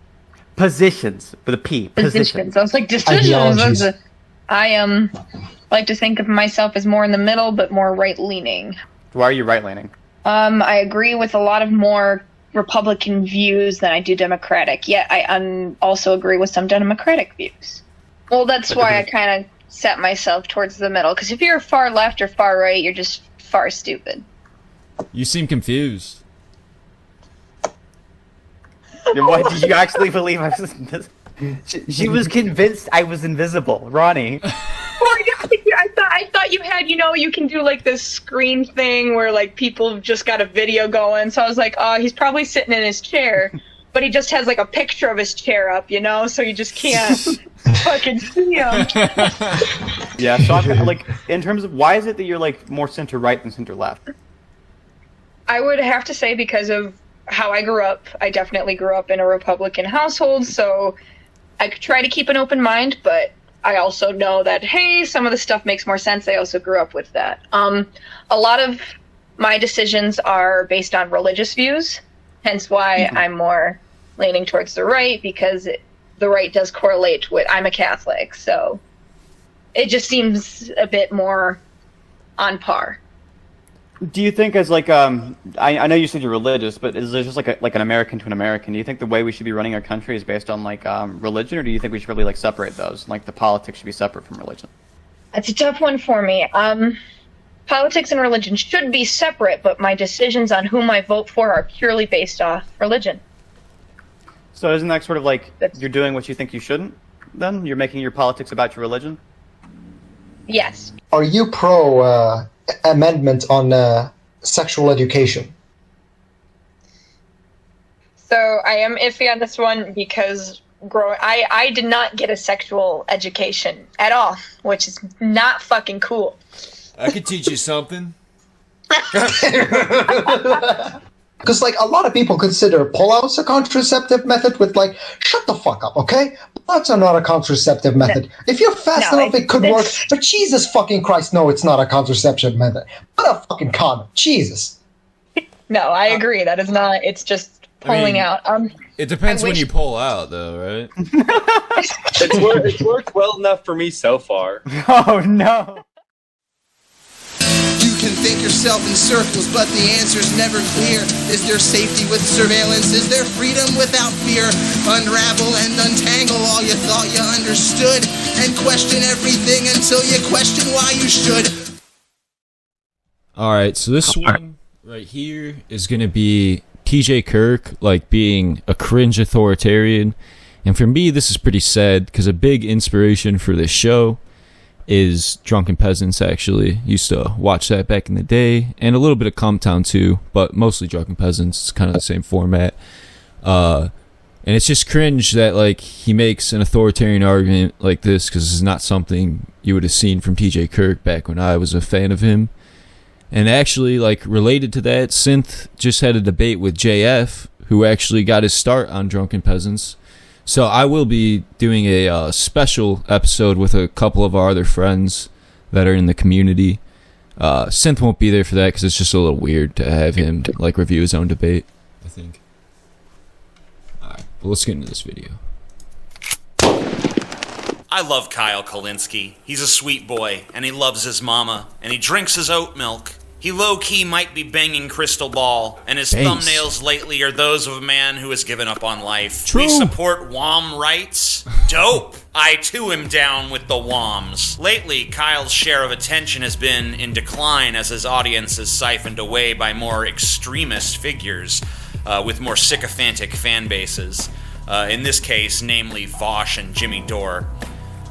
positions with a P. Positions. I was like decisions. I like to think of myself as more in the middle, but more right leaning. Why are you right leaning? I agree with a lot of more Republican views than I do Democratic. Yet I also agree with some Democratic views. Well, that's why I kind of set myself towards the middle. Because if you're far left or far right, you're just far stupid. You seem confused. What, did you actually believe I was invisible? She was convinced I was invisible, Ronnie. I thought you had, you can do like this screen thing where like people have just got a video going. So I was like, oh, he's probably sitting in his chair, but he just has like a picture of his chair up, so you just can't fucking see him. Yeah, so I'm, like, in terms of why is it that you're like more center right than center left? I would have to say because of how I grew up. I definitely grew up in a Republican household, so I try to keep an open mind, but I also know that, hey, some of the stuff makes more sense. I also grew up with that. A lot of my decisions are based on religious views, hence why I'm more leaning towards the right, because the right does correlate with, I'm a Catholic, so it just seems a bit more on par. Do you think as like I know you said you're religious, but is there just like an American to an American? Do you think the way we should be running our country is based on like religion, or do you think we should probably like separate those? Like the politics should be separate from religion? That's a tough one for me. Politics and religion should be separate, but my decisions on whom I vote for are purely based off religion. So isn't that sort of like you're doing what you think you shouldn't? Then you're making your politics about your religion. Yes. Are you pro amendment on sexual education? So I am iffy on this one because I did not get a sexual education at all, which is not fucking cool. I could teach you something. Because, like, a lot of people consider pullouts a contraceptive method with, like, shut the fuck up, okay? Pullouts are not a contraceptive method. If you're fast enough, it could work. But Jesus fucking Christ, no, it's not a contraceptive method. Put a fucking condom. Jesus. No, I agree. That is not. It's just pulling out. It depends when you pull out, though, right? It's worked well enough for me so far. Oh no. You can think yourself in circles, but the answer's never clear. Is there safety with surveillance? Is there freedom without fear? Unravel and untangle all you thought you understood, and question everything until you question why you should. Alright, so this one right here is going to be TJ Kirk, like, being a cringe authoritarian. And for me, this is pretty sad, because a big inspiration for this show is Drunken Peasants, actually. Used to watch that back in the day, and a little bit of Comtown too, but mostly Drunken Peasants. It's kind of the same format. And it's just cringe that, like, he makes an authoritarian argument like this, because this is not something you would have seen from TJ Kirk back when I was a fan of him. And actually, like, related to that, Synth just had a debate with JF, who actually got his start on Drunken Peasants. So I will be doing a special episode with a couple of our other friends that are in the community. Synth won't be there for that because it's just a little weird to have him like review his own debate, I think. Alright, well, let's get into this video. I love Kyle Kulinski. He's a sweet boy, and he loves his mama, and he drinks his oat milk. He low-key might be banging Crystal Ball, and his thumbnails lately are those of a man who has given up on life. True. We support WOM rights. Dope! I too am down with the WOMs. Lately, Kyle's share of attention has been in decline as his audience is siphoned away by more extremist figures with more sycophantic fan bases. In this case, namely Vosh and Jimmy Dore.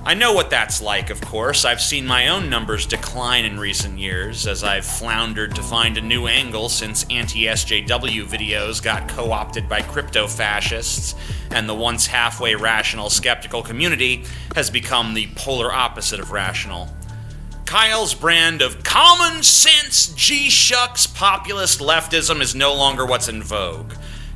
I know what that's like, of course. I've seen my own numbers decline in recent years as I've floundered to find a new angle since anti-SJW videos got co-opted by crypto-fascists, and the once halfway rational skeptical community has become the polar opposite of rational. Kyle's brand of common sense G-shucks populist leftism is no longer what's in vogue.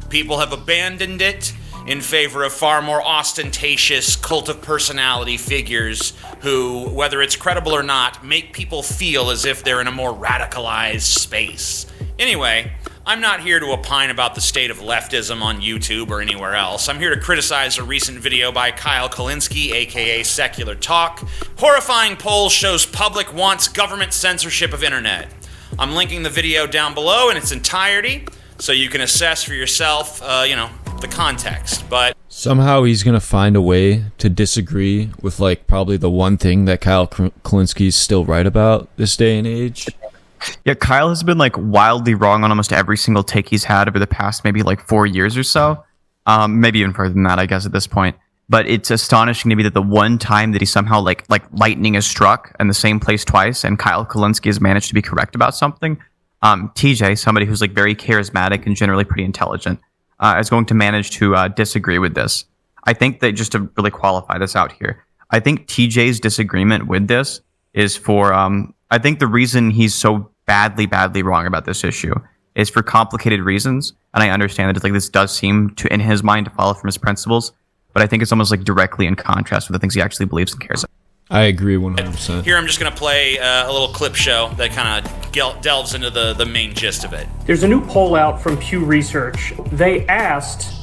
People have abandoned it in favor of far more ostentatious cult of personality figures who, whether it's credible or not, make people feel as if they're in a more radicalized space. Anyway, I'm not here to opine about the state of leftism on YouTube or anywhere else. I'm here to criticize a recent video by Kyle Kulinski, aka Secular Talk. Horrifying poll shows public wants government censorship of internet. I'm linking the video down below in its entirety, so you can assess for yourself, the context, but somehow he's gonna find a way to disagree with, like, probably the one thing that Kyle Kulinski's still right about this day and age. Yeah, Kyle has been, like, wildly wrong on almost every single take he's had over the past maybe, like, 4 years or so. Maybe even further than that, I guess, at this point. But it's astonishing to me that the one time that he somehow, like lightning is struck in the same place twice, and Kyle Kulinski has managed to be correct about something. TJ, somebody who's, like, very charismatic and generally pretty intelligent, is going to manage to disagree with this. I think that, just to really qualify this out here, I think TJ's disagreement with this is for, I think the reason he's so badly wrong about this issue is for complicated reasons, and I understand that it's like this does seem to, in his mind, to follow from his principles, but I think it's almost like directly in contrast with the things he actually believes and cares about. I agree 100%. Here I'm just going to play a little clip show that kind of delves into the main gist of it. There's a new poll out from Pew Research. They asked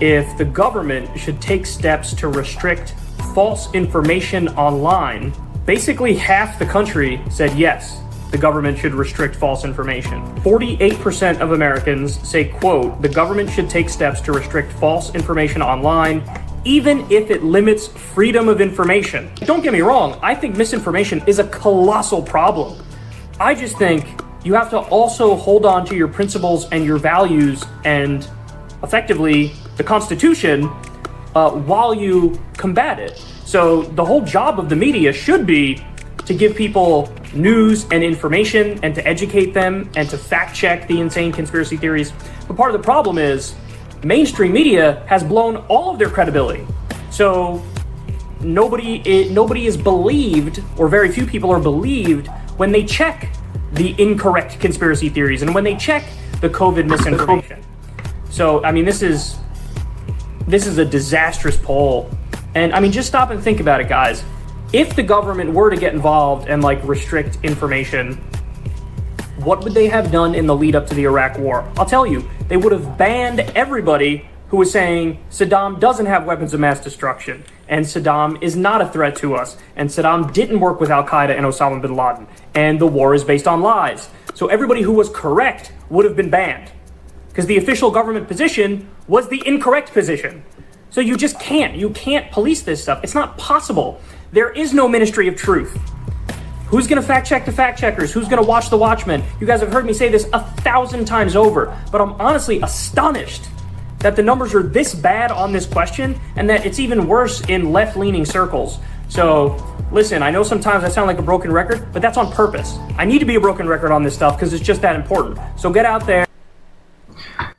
if the government should take steps to restrict false information online. Basically, half the country said yes. the government should restrict false information. 48% of Americans say, quote, the government should take steps to restrict false information online, even if it limits freedom of information. Don't get me wrong, I think misinformation is a colossal problem. I just think you have to also hold on to your principles and your values and effectively the Constitution while you combat it. So the whole job of the media should be to give people news and information and to educate them and to fact check the insane conspiracy theories. But part of the problem is mainstream media has blown all of their credibility. So nobody is believed, or very few people are believed, when they check the incorrect conspiracy theories and when they check the COVID misinformation. So, I mean, this is a disastrous poll. And, I mean, just stop and think about it, guys. If the government were to get involved and, like, restrict information, what would they have done in the lead up to the Iraq War? I'll tell you, they would have banned everybody who was saying Saddam doesn't have weapons of mass destruction, and Saddam is not a threat to us, and Saddam didn't work with Al-Qaeda and Osama bin Laden, and the war is based on lies. So everybody who was correct would have been banned, because the official government position was the incorrect position. So you just can't police this stuff. It's not possible. There is no Ministry of Truth. Who's going to fact check the fact checkers? Who's going to watch the watchmen? You guys have heard me say this 1,000 times over, but I'm honestly astonished that the numbers are this bad on this question and that it's even worse in left-leaning circles. So listen, I know sometimes I sound like a broken record, but that's on purpose. I need to be a broken record on this stuff because it's just that important. So get out there.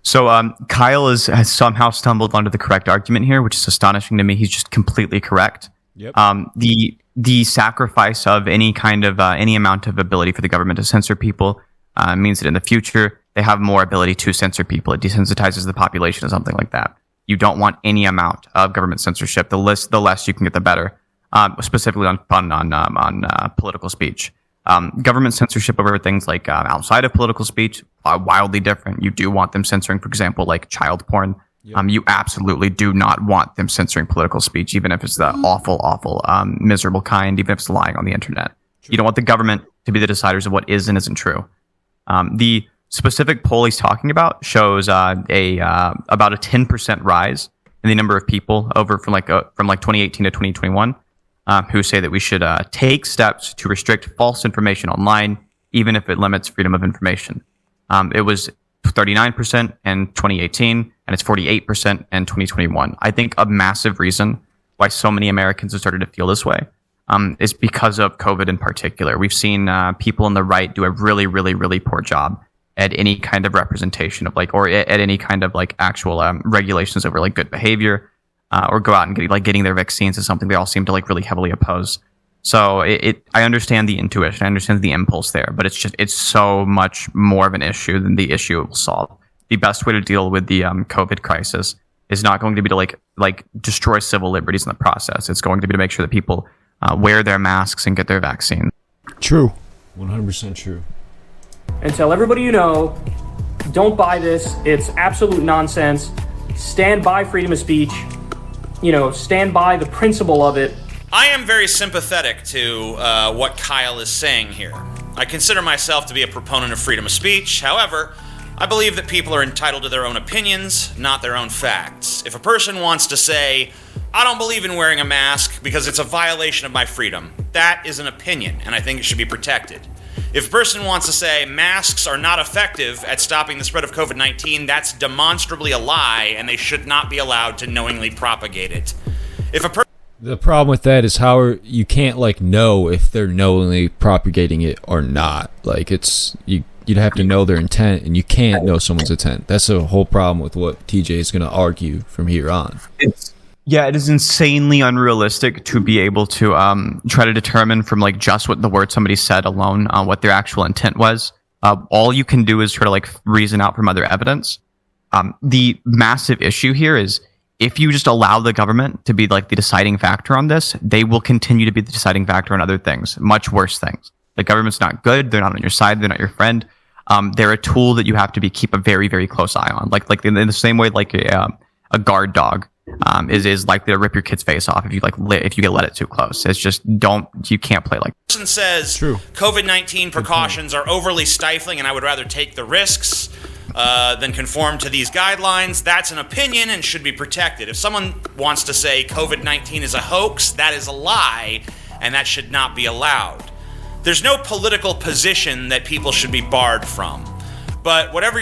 So Kyle has somehow stumbled onto the correct argument here, which is astonishing to me. He's just completely correct. Yep. The sacrifice of any kind of any amount of ability for the government to censor people means that in the future they have more ability to censor people. It desensitizes the population or something like that. You don't want any amount of government censorship. The less you can get, the better. Specifically on political speech. Government censorship over things like outside of political speech are wildly different. You do want them censoring, for example, like child porn. Yep. You absolutely do not want them censoring political speech, even if it's the awful, miserable kind, even if it's lying on the internet. True. You don't want the government to be the deciders of what is and isn't true. The specific poll he's talking about shows about a 10% rise in the number of people over from 2018 to 2021 who say that we should take steps to restrict false information online, even if it limits freedom of information. It was 39% in 2018, and it's 48% in 2021. I think a massive reason why so many Americans have started to feel this way is because of COVID in particular. We've seen people on the right do a really, really, really poor job at any kind of representation of or at any kind of actual regulations over good behavior, or go out and getting their vaccines is something they all seem to really heavily oppose. So I understand the intuition, I understand the impulse there, but it's so much more of an issue than the issue it will solve. The best way to deal with the COVID crisis is not going to be to destroy civil liberties in the process. It's going to be to make sure that people wear their masks and get their vaccine. True. 100% true. And tell everybody you know, don't buy this. It's absolute nonsense. Stand by freedom of speech. Stand by the principle of it. I am very sympathetic to what Kyle is saying here. I consider myself to be a proponent of freedom of speech. However, I believe that people are entitled to their own opinions, not their own facts. If a person wants to say, I don't believe in wearing a mask because it's a violation of my freedom, that is an opinion, and I think it should be protected. If a person wants to say masks are not effective at stopping the spread of COVID-19, that's demonstrably a lie, and they should not be allowed to knowingly propagate it. The problem with that is how you can't know if they're knowingly propagating it or not. You'd have to know their intent, and you can't know someone's intent. That's the whole problem with what TJ is going to argue from here on. It is insanely unrealistic to be able to try to determine from just what the word somebody said alone what their actual intent was. All you can do is try to reason out from other evidence. The massive issue here is if you just allow the government to be the deciding factor on this, they will continue to be the deciding factor on other things, much worse things. The government's not good. They're not on your side. They're not your friend. They're a tool that you have to keep a very, very close eye on. In the same way, a guard dog is likely to rip your kid's face off if you if you let it too close. It's just you can't play like. Person says COVID-19 precautions are overly stifling, and I would rather take the risks than conform to these guidelines. That's an opinion and should be protected. If someone wants to say COVID-19 is a hoax, that is a lie, and that should not be allowed. There's no political position that people should be barred from. But whatever.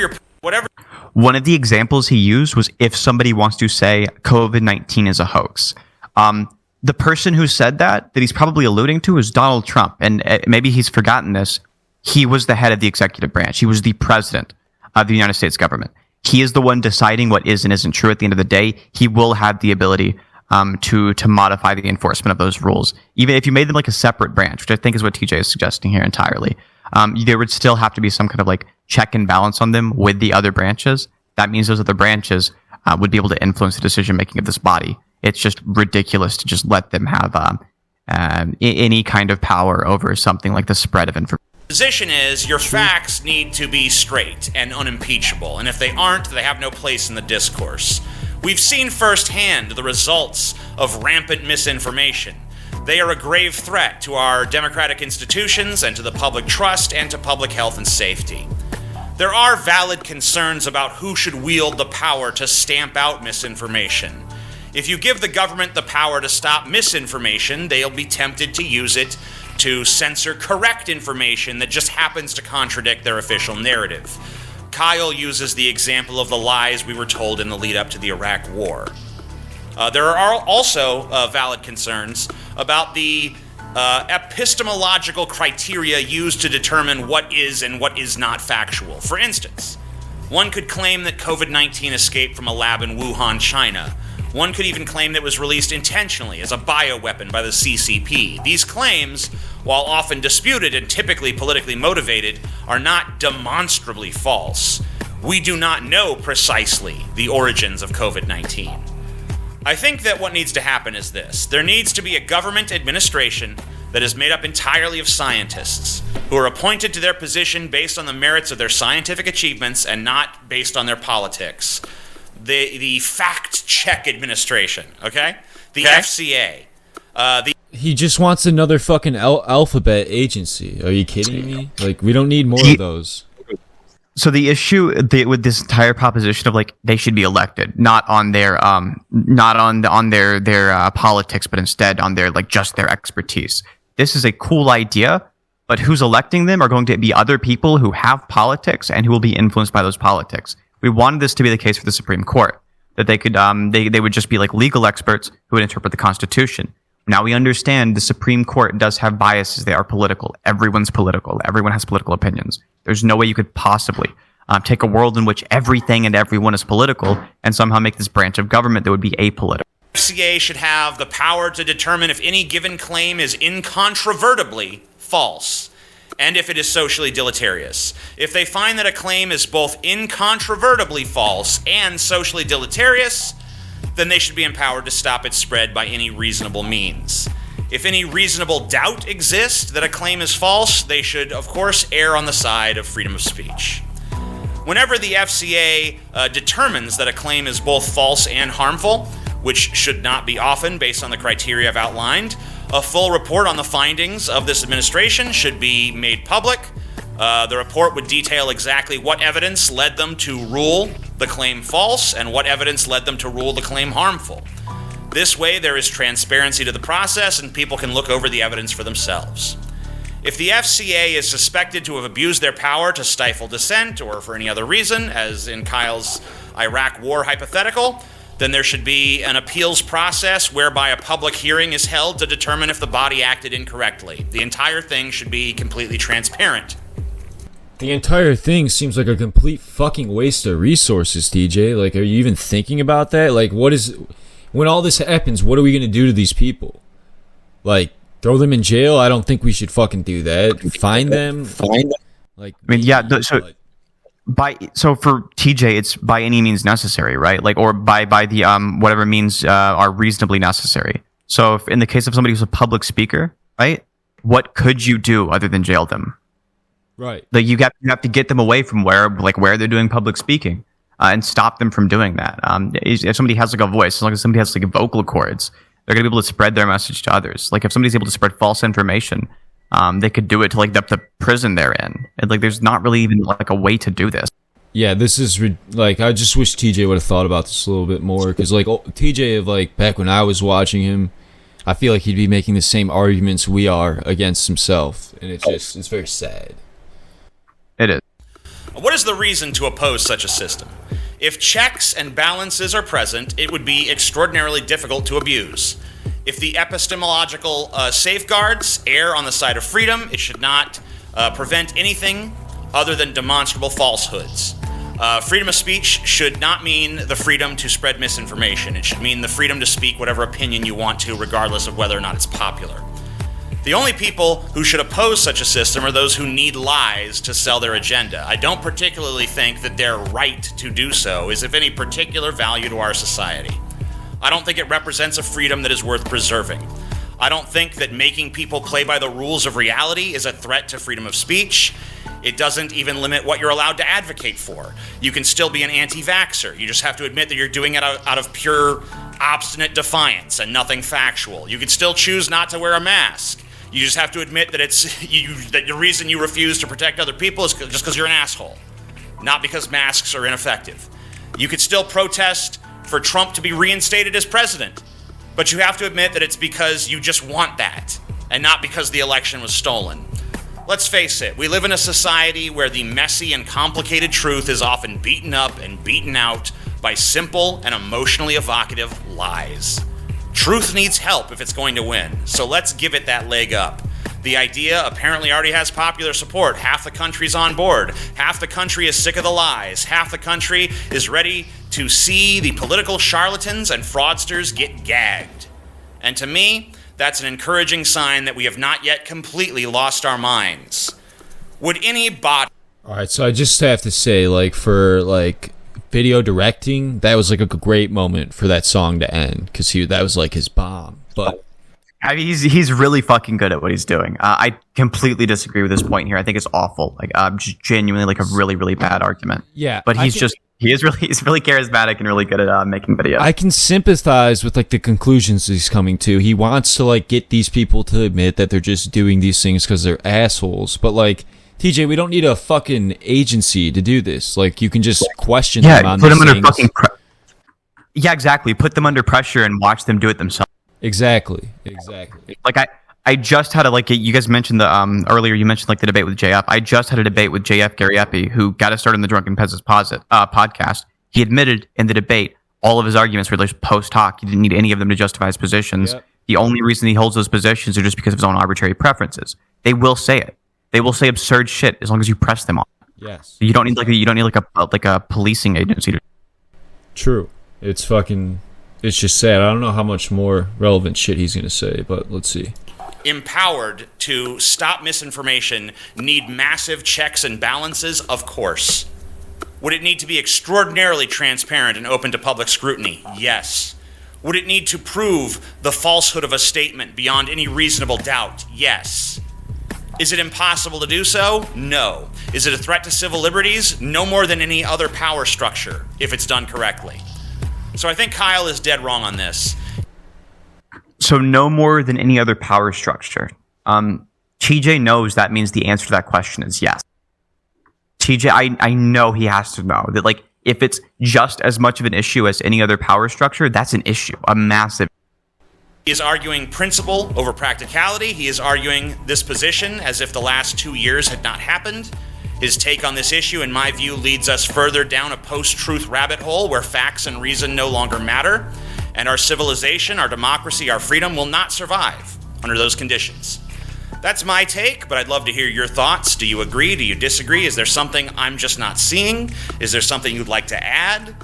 One of the examples he used was if somebody wants to say COVID-19 is a hoax. The person who said that he's probably alluding to is Donald Trump. And maybe he's forgotten this. He was the head of the executive branch. He was the president of the United States government. He is the one deciding what is and isn't true at the end of the day. He will have the ability to modify the enforcement of those rules. Even if you made them like a separate branch, which I think is what TJ is suggesting here entirely. There would still have to be some kind of like check and balance on them with the other branches. That means those other branches would be able to influence the decision making of this body. It's just ridiculous to just let them have any kind of power over something like the spread of information. Position is your facts need to be straight and unimpeachable, and if they aren't, they have no place in the discourse. We've seen firsthand the results of rampant misinformation. They are a grave threat to our democratic institutions and to the public trust and to public health and safety. There are valid concerns about who should wield the power to stamp out misinformation. If you give the government the power to stop misinformation, they'll be tempted to use it to censor correct information that just happens to contradict their official narrative. Kyle uses the example of the lies we were told in the lead up to the Iraq War. There are also valid concerns about the epistemological criteria used to determine what is and what is not factual. For instance, one could claim that COVID-19 escaped from a lab in Wuhan, China. One could even claim that it was released intentionally as a bioweapon by the CCP. These claims, while often disputed and typically politically motivated, are not demonstrably false. We do not know precisely the origins of COVID-19. I think that what needs to happen is this. There needs to be a government administration that is made up entirely of scientists who are appointed to their position based on the merits of their scientific achievements and not based on their politics. The fact-check administration, okay? The FCA. He just wants another fucking alphabet agency. Are you kidding me? Like, we don't need more of those. So the issue with this entire proposition of like they should be elected, not on their politics, but instead on their like just their expertise. This is a cool idea, but who's electing them are going to be other people who have politics and who will be influenced by those politics. We wanted this to be the case for the Supreme Court, that they could they would just be like legal experts who would interpret the Constitution. Now we understand the Supreme Court does have biases. They are political. Everyone's political. Everyone has political opinions. There's no way you could possibly take a world in which everything and everyone is political and somehow make this branch of government that would be apolitical. FCA should have the power to determine if any given claim is incontrovertibly false and if it is socially deleterious. If they find that a claim is both incontrovertibly false and socially deleterious, then they should be empowered to stop its spread by any reasonable means. If any reasonable doubt exists that a claim is false, they should, of course, err on the side of freedom of speech. Whenever the FCA determines that a claim is both false and harmful, which should not be often based on the criteria I've outlined, a full report on the findings of this administration should be made public. The report would detail exactly what evidence led them to rule the claim false and what evidence led them to rule the claim harmful. This way, there is transparency to the process and people can look over the evidence for themselves. If the FCA is suspected to have abused their power to stifle dissent or for any other reason, as in Kyle's Iraq War hypothetical, then there should be an appeals process whereby a public hearing is held to determine if the body acted incorrectly. The entire thing should be completely transparent. The entire thing seems like a complete fucking waste of resources, TJ. Like, are you even thinking about that? Like, when all this happens, what are we gonna do to these people? Like, throw them in jail? I don't think we should fucking do that. Find them. Like, I mean, yeah. So for TJ, it's by any means necessary, right? Like, or by the whatever means are reasonably necessary. So if in the case of somebody who's a public speaker, right? What could you do other than jail them? Right. Like you have to get them away from where they're doing public speaking. and stop them from doing that. If somebody has like a voice, as long as somebody has like vocal cords, they're going to be able to spread their message to others. Like if somebody's able to spread false information, they could do it to like the prison they're in. And like there's not really even like a way to do this. Yeah, this is like, I just wish TJ would have thought about this a little bit more, because like TJ, like back when I was watching him, I feel like he'd be making the same arguments we are against himself, and it's very sad. It is. What is the reason to oppose such a system? If checks and balances are present, it would be extraordinarily difficult to abuse. If the epistemological safeguards err on the side of freedom, it should not prevent anything other than demonstrable falsehoods. Freedom of speech should not mean the freedom to spread misinformation. It should mean the freedom to speak whatever opinion you want to, regardless of whether or not it's popular. The only people who should oppose such a system are those who need lies to sell their agenda. I don't particularly think that their right to do so is of any particular value to our society. I don't think it represents a freedom that is worth preserving. I don't think that making people play by the rules of reality is a threat to freedom of speech. It doesn't even limit what you're allowed to advocate for. You can still be an anti-vaxxer. You just have to admit that you're doing it out of pure obstinate defiance and nothing factual. You can still choose not to wear a mask. You just have to admit that that the reason you refuse to protect other people is just because you're an asshole, not because masks are ineffective. You could still protest for Trump to be reinstated as president, but you have to admit that it's because you just want that and not because the election was stolen. Let's face it, we live in a society where the messy and complicated truth is often beaten up and beaten out by simple and emotionally evocative lies. Truth needs help if it's going to win, so let's give it that leg up. The idea apparently already has popular support. Half the country's on board. Half the country is sick of the lies. Half the country is ready to see the political charlatans and fraudsters get gagged. And to me, that's an encouraging sign that we have not yet completely lost our minds. Would anybody... Alright, so I just have to say, like, for, like, video directing, that was, like, a great moment for that song to end, because that was, like, his bomb. But... I mean, he's really fucking good at what he's doing. I completely disagree with this point here. I think it's awful. Like, just genuinely, like, a really, really bad argument. Yeah. But he's really charismatic and really good at making videos. I can sympathize with, like, the conclusions he's coming to. He wants to, like, get these people to admit that they're just doing these things because they're assholes. But, like, TJ, we don't need a fucking agency to do this. Like, you can just question them on put these them under things. fucking yeah, exactly. Put them under pressure and watch them do it themselves. Exactly. Like I just had you guys mentioned the earlier you mentioned like the debate with JF. I just had a debate with JF Gary Epi, who got us started in the Drunken Peasants podcast. He admitted in the debate all of his arguments were just post hoc. He didn't need any of them to justify his positions. Yep. The only reason he holds those positions are just because of his own arbitrary preferences. They will say it. They will say absurd shit as long as you press them on. Yes. You don't need a policing agency. True. It's just sad. I don't know how much more relevant shit he's going to say, but let's see. Empowered to stop misinformation need massive checks and balances? Of course. Would it need to be extraordinarily transparent and open to public scrutiny? Yes. Would it need to prove the falsehood of a statement beyond any reasonable doubt? Yes. Is it impossible to do so? No. Is it a threat to civil liberties? No more than any other power structure, if it's done correctly. So I think Kyle is dead wrong on this. So no more than any other power structure. TJ knows that means the answer to that question is yes. TJ, I know he has to know that, like, if it's just as much of an issue as any other power structure, that's an issue, a massive. He is arguing principle over practicality. He is arguing this position as if the last 2 years had not happened. His take on this issue, in my view, leads us further down a post-truth rabbit hole where facts and reason no longer matter, and our civilization, our democracy, our freedom will not survive under those conditions. That's my take, but I'd love to hear your thoughts. Do you agree? Do you disagree? Is there something I'm just not seeing? Is there something you'd like to add?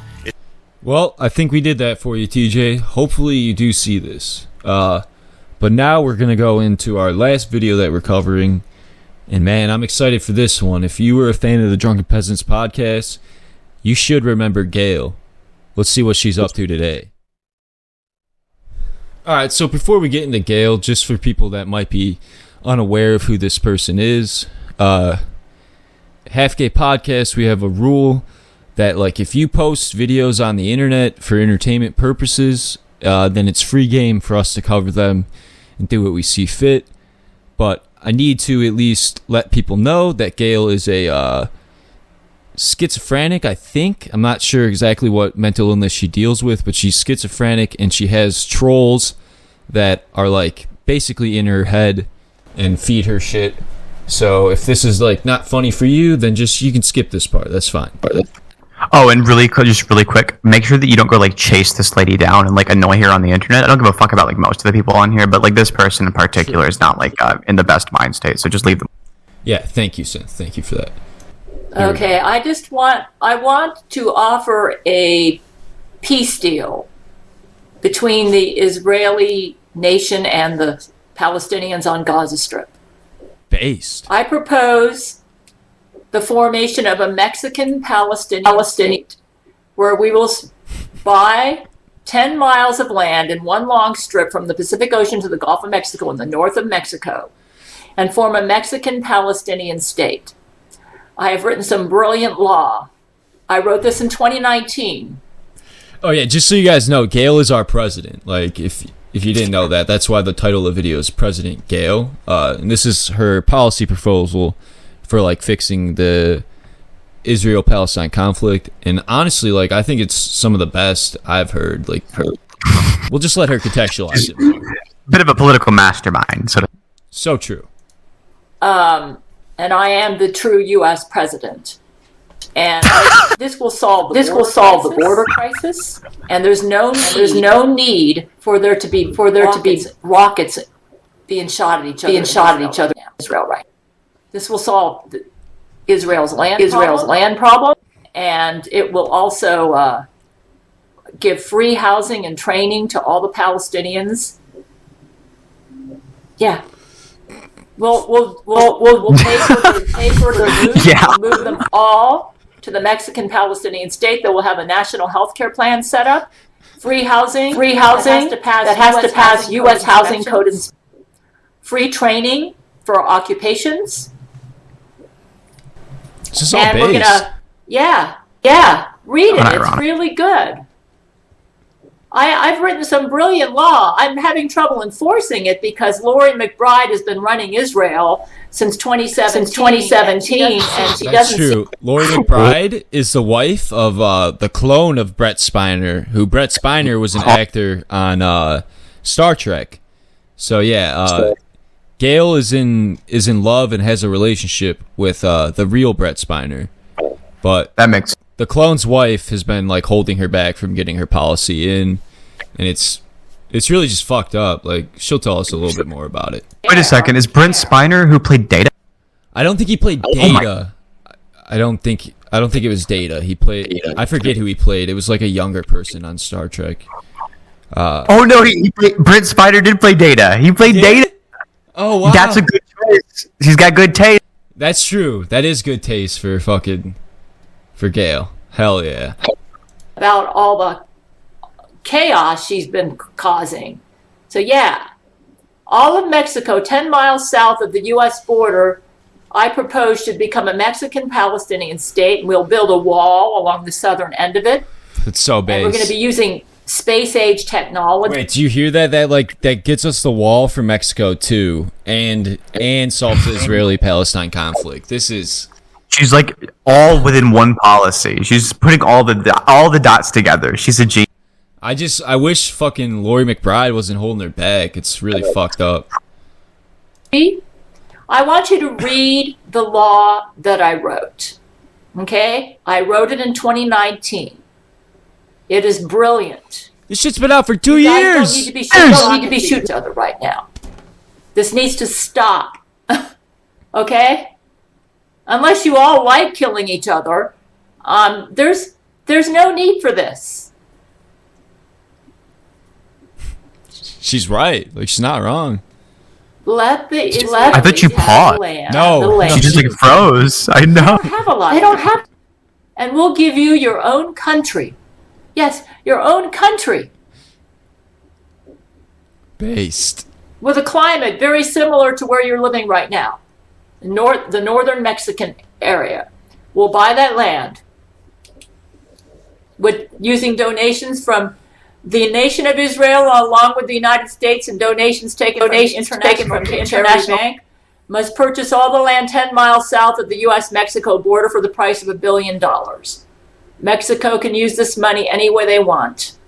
Well, I think we did that for you, TJ. Hopefully you do see this. But now we're going to go into our last video that we're covering. And man, I'm excited for this one. If you were a fan of the Drunken Peasants podcast, you should remember Gail. Let's see what she's up to today. Alright, so before we get into Gail, just for people that might be unaware of who this person is, Half Gay Podcast, we have a rule that like if you post videos on the internet for entertainment purposes, then it's free game for us to cover them and do what we see fit. But I need to at least let people know that Gail is a schizophrenic, I think. I'm not sure exactly what mental illness she deals with, but she's schizophrenic and she has trolls that are like basically in her head and feed her shit. So if this is like not funny for you, then just you can skip this part. That's fine. Oh, and just really quick, make sure that you don't go like chase this lady down and like annoy her on the internet. I don't give a fuck about like most of the people on here, but like this person in particular is not like in the best mind state. So just leave them. Yeah, thank you, Synth. Thank you for that. Okay, I want to offer a peace deal between the Israeli nation and the Palestinians on Gaza Strip. Based. I propose the formation of a Mexican-Palestinian state where we will buy 10 miles of land in one long strip from the Pacific Ocean to the Gulf of Mexico in the north of Mexico and form a Mexican-Palestinian state. I have written some brilliant law. I wrote this in 2019. Oh yeah, just so you guys know, Gail is our president. Like if you didn't know that, that's why the title of the video is President Gail. And this is her policy proposal for like fixing the Israel-Palestine conflict. And honestly, like I think it's some of the best I've heard. Like we'll just let her contextualize it more. Bit of a political mastermind. So true. And I am the true U.S. president. And this will solve the border crisis. And there's no need for there to be rockets being shot at each other. Now, Israel, right? This will solve Israel's land problem, and it will also give free housing and training to all the Palestinians. Yeah. We'll pay for the move them all to the Mexican Palestinian state. That will have a national health care plan set up, free housing that has to pass U.S. housing code, free training for occupations. This is all based. We're gonna read it. It's really good. I've written some brilliant law. I'm having trouble enforcing it because Lori McBride has been running Israel since 2017, and she doesn't. That's true. Lori McBride is the wife of the clone of Brett Spiner, who Brett Spiner was an actor on Star Trek. So yeah, Gail is in love and has a relationship with the real Brett Spiner, but that makes the clone's wife has been like holding her back from getting her policy in, and it's really just fucked up. Like she'll tell us a little bit more about it. Wait a second, is Brent Spiner who played Data? I don't think he played Data. I don't think it was Data. He played. I forget who he played. It was like a younger person on Star Trek. Oh no, Brent Spiner did play Data. He played Data. Oh wow, that's a good choice. He's got good taste. That's true. That is good taste for Gail. Hell yeah. About all the chaos she's been causing. So yeah, all of Mexico, 10 miles south of the U.S. border, I propose should become a Mexican-Palestinian state, and we'll build a wall along the southern end of it. It's so base. And we're going to be using space-age technology. Wait, do you hear that? That gets us the wall for Mexico too, and solves the Israeli-Palestine conflict. She's like all within one policy. She's putting all the dots together. She's a genius. I wish fucking Lori McBride wasn't holding her back. It's really fucked up. I want you to read the law that I wrote. Okay? I wrote it in 2019. It is brilliant. This shit's been out for 2 years. Don't need to be shooting each other right now. This needs to stop. Okay? Unless you all like killing each other, there's no need for this. She's right. Like she's not wrong. I thought you paused. No, she just like froze. I know. They don't have. And we'll give you your own country. Yes, your own country. Based. With a climate very similar to where you're living right now. The northern Mexican area. We'll buy that land. with using donations from the nation of Israel, along with the United States, and donations taken from the International Bank, must purchase all the land 10 miles south of the U.S.-Mexico border for the price of $1 billion. Mexico can use this money any way they want,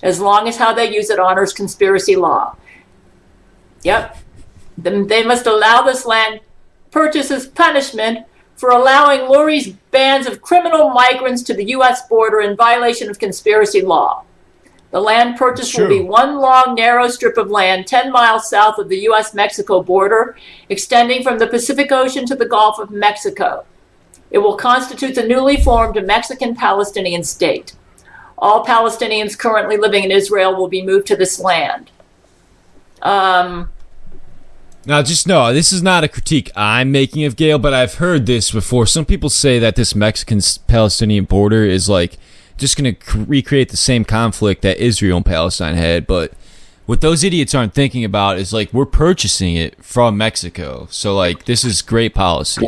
as long as how they use it honors conspiracy law. Yep. They must allow this land purchase as punishment for allowing Lori's bands of criminal migrants to the U.S. border in violation of conspiracy law. The land purchase will be one long, narrow strip of land 10 miles south of the U.S.-Mexico border, extending from the Pacific Ocean to the Gulf of Mexico. It will constitute the newly formed Mexican-Palestinian state. All Palestinians currently living in Israel will be moved to this land. Now, just know, this is not a critique I'm making of Gail, but I've heard this before. Some people say that this Mexican-Palestinian border is like just going to recreate the same conflict that Israel and Palestine had, but what those idiots aren't thinking about is like we're purchasing it from Mexico. So like this is great policy.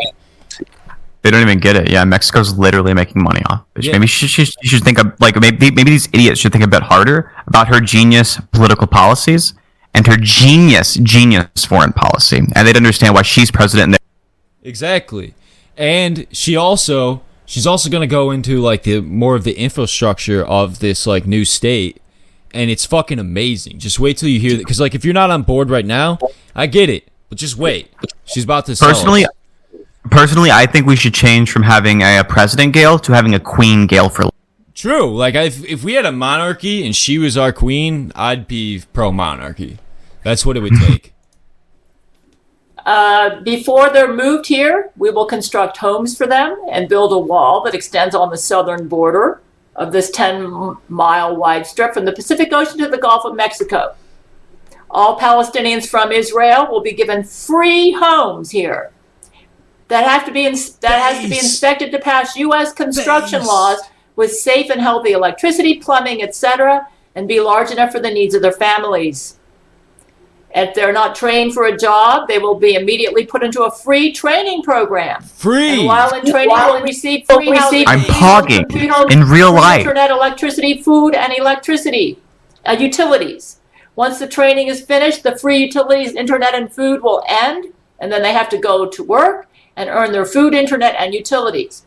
They don't even get it. Yeah, Mexico's literally making money off it. Yeah. Maybe she should think of like maybe these idiots should think a bit harder about her genius political policies and her genius foreign policy, and they'd understand why she's president. Exactly, and she's also going to go into like the more of the infrastructure of this like new state, and it's fucking amazing. Just wait till you hear that, because like if you're not on board right now, I get it, but just wait. She's about to. Personally, I think we should change from having a President Gail to having a Queen Gail for life. True. Like if we had a monarchy and she was our queen, I'd be pro monarchy. That's what it would take. Before they're moved here, we will construct homes for them and build a wall that extends on the southern border of this 10-mile wide strip from the Pacific Ocean to the Gulf of Mexico. All Palestinians from Israel will be given free homes here. That has to be inspected to pass U.S. construction laws with safe and healthy electricity, plumbing, etc., and be large enough for the needs of their families. If they're not trained for a job, they will be immediately put into a free training program. Free. And while in training, they'll receive free housing. I'm pogging in real life. Internet, electricity, food, and utilities. Once the training is finished, the free utilities, internet, and food will end, and then they have to go to work and earn their food, internet, and utilities.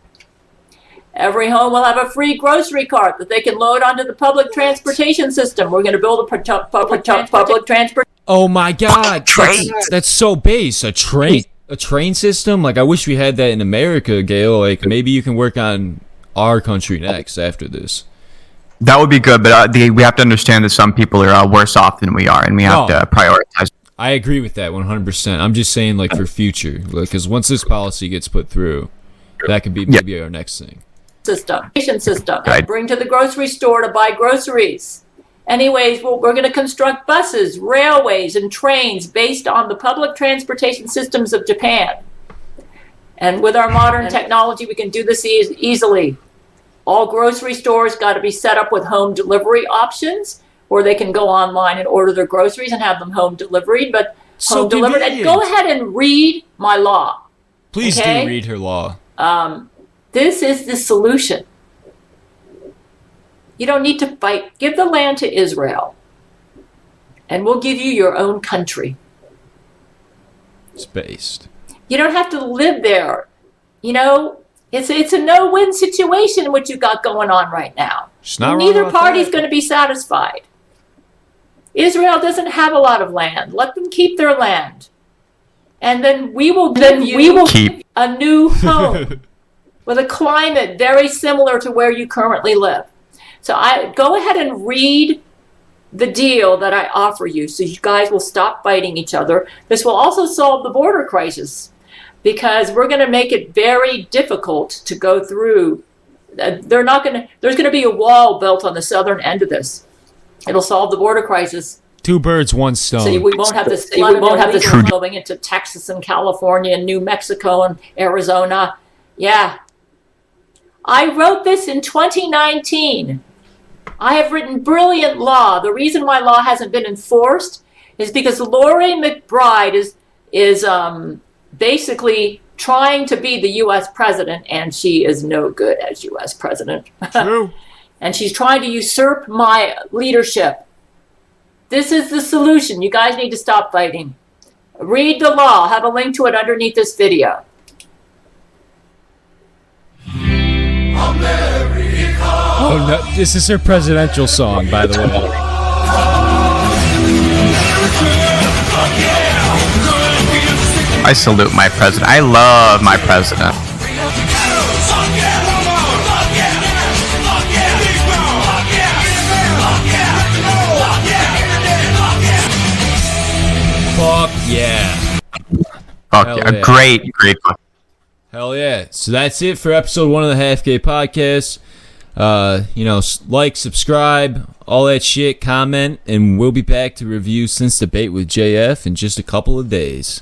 Every home will have a free grocery cart that they can load onto the public transportation system. We're going to build a public transportation. Oh my God, that's so base. A train system. Like I wish we had that in America, Gail. Like maybe you can work on our country next after this. That would be good, but we have to understand that some people are worse off than we are, and we have to prioritize. I agree with that 100%. I'm just saying, like, for future, because once this policy gets put through, that could be maybe our next thing. System. Bring to the grocery store to buy groceries. Anyways, we're going to construct buses, railways, and trains based on the public transportation systems of Japan. And with our modern technology, we can do this easily. All grocery stores got to be set up with home delivery options, or they can go online and order their groceries and have them home delivered. But home delivered. And go ahead and read my law. Please do read her law. This is the solution. You don't need to fight. Give the land to Israel, and we'll give you your own country. It's based. You don't have to live there. You know, it's a no-win situation what you got going on right now. Neither party's going to be satisfied. Israel doesn't have a lot of land. Let them keep their land. And then we will give you a new home with a climate very similar to where you currently live. So go ahead and read the deal that I offer you so you guys will stop fighting each other. This will also solve the border crisis because we're going to make it very difficult to go through. There's going to be a wall built on the southern end of this. It'll solve the border crisis. 2 birds, 1 stone. So we won't have this going into Texas and California and New Mexico and Arizona. Yeah. I wrote this in 2019. I have written brilliant law. The reason why law hasn't been enforced is because Lori McBride is basically trying to be the U.S. president, and she is no good as U.S. president. True. and she's trying to usurp my leadership. This is the solution. You guys need to stop fighting. Read the law. I'll have a link to it underneath this video. Oh, no, this is her presidential song, by the way. I salute my president. I love my president. Fuck yeah. Fuck Hell yeah. yeah. Great. Hell yeah. So that's it for episode 1 of the Half Gay Podcast. Like, subscribe, all that shit, comment, and we'll be back to review Since Debate with JF in just a couple of days.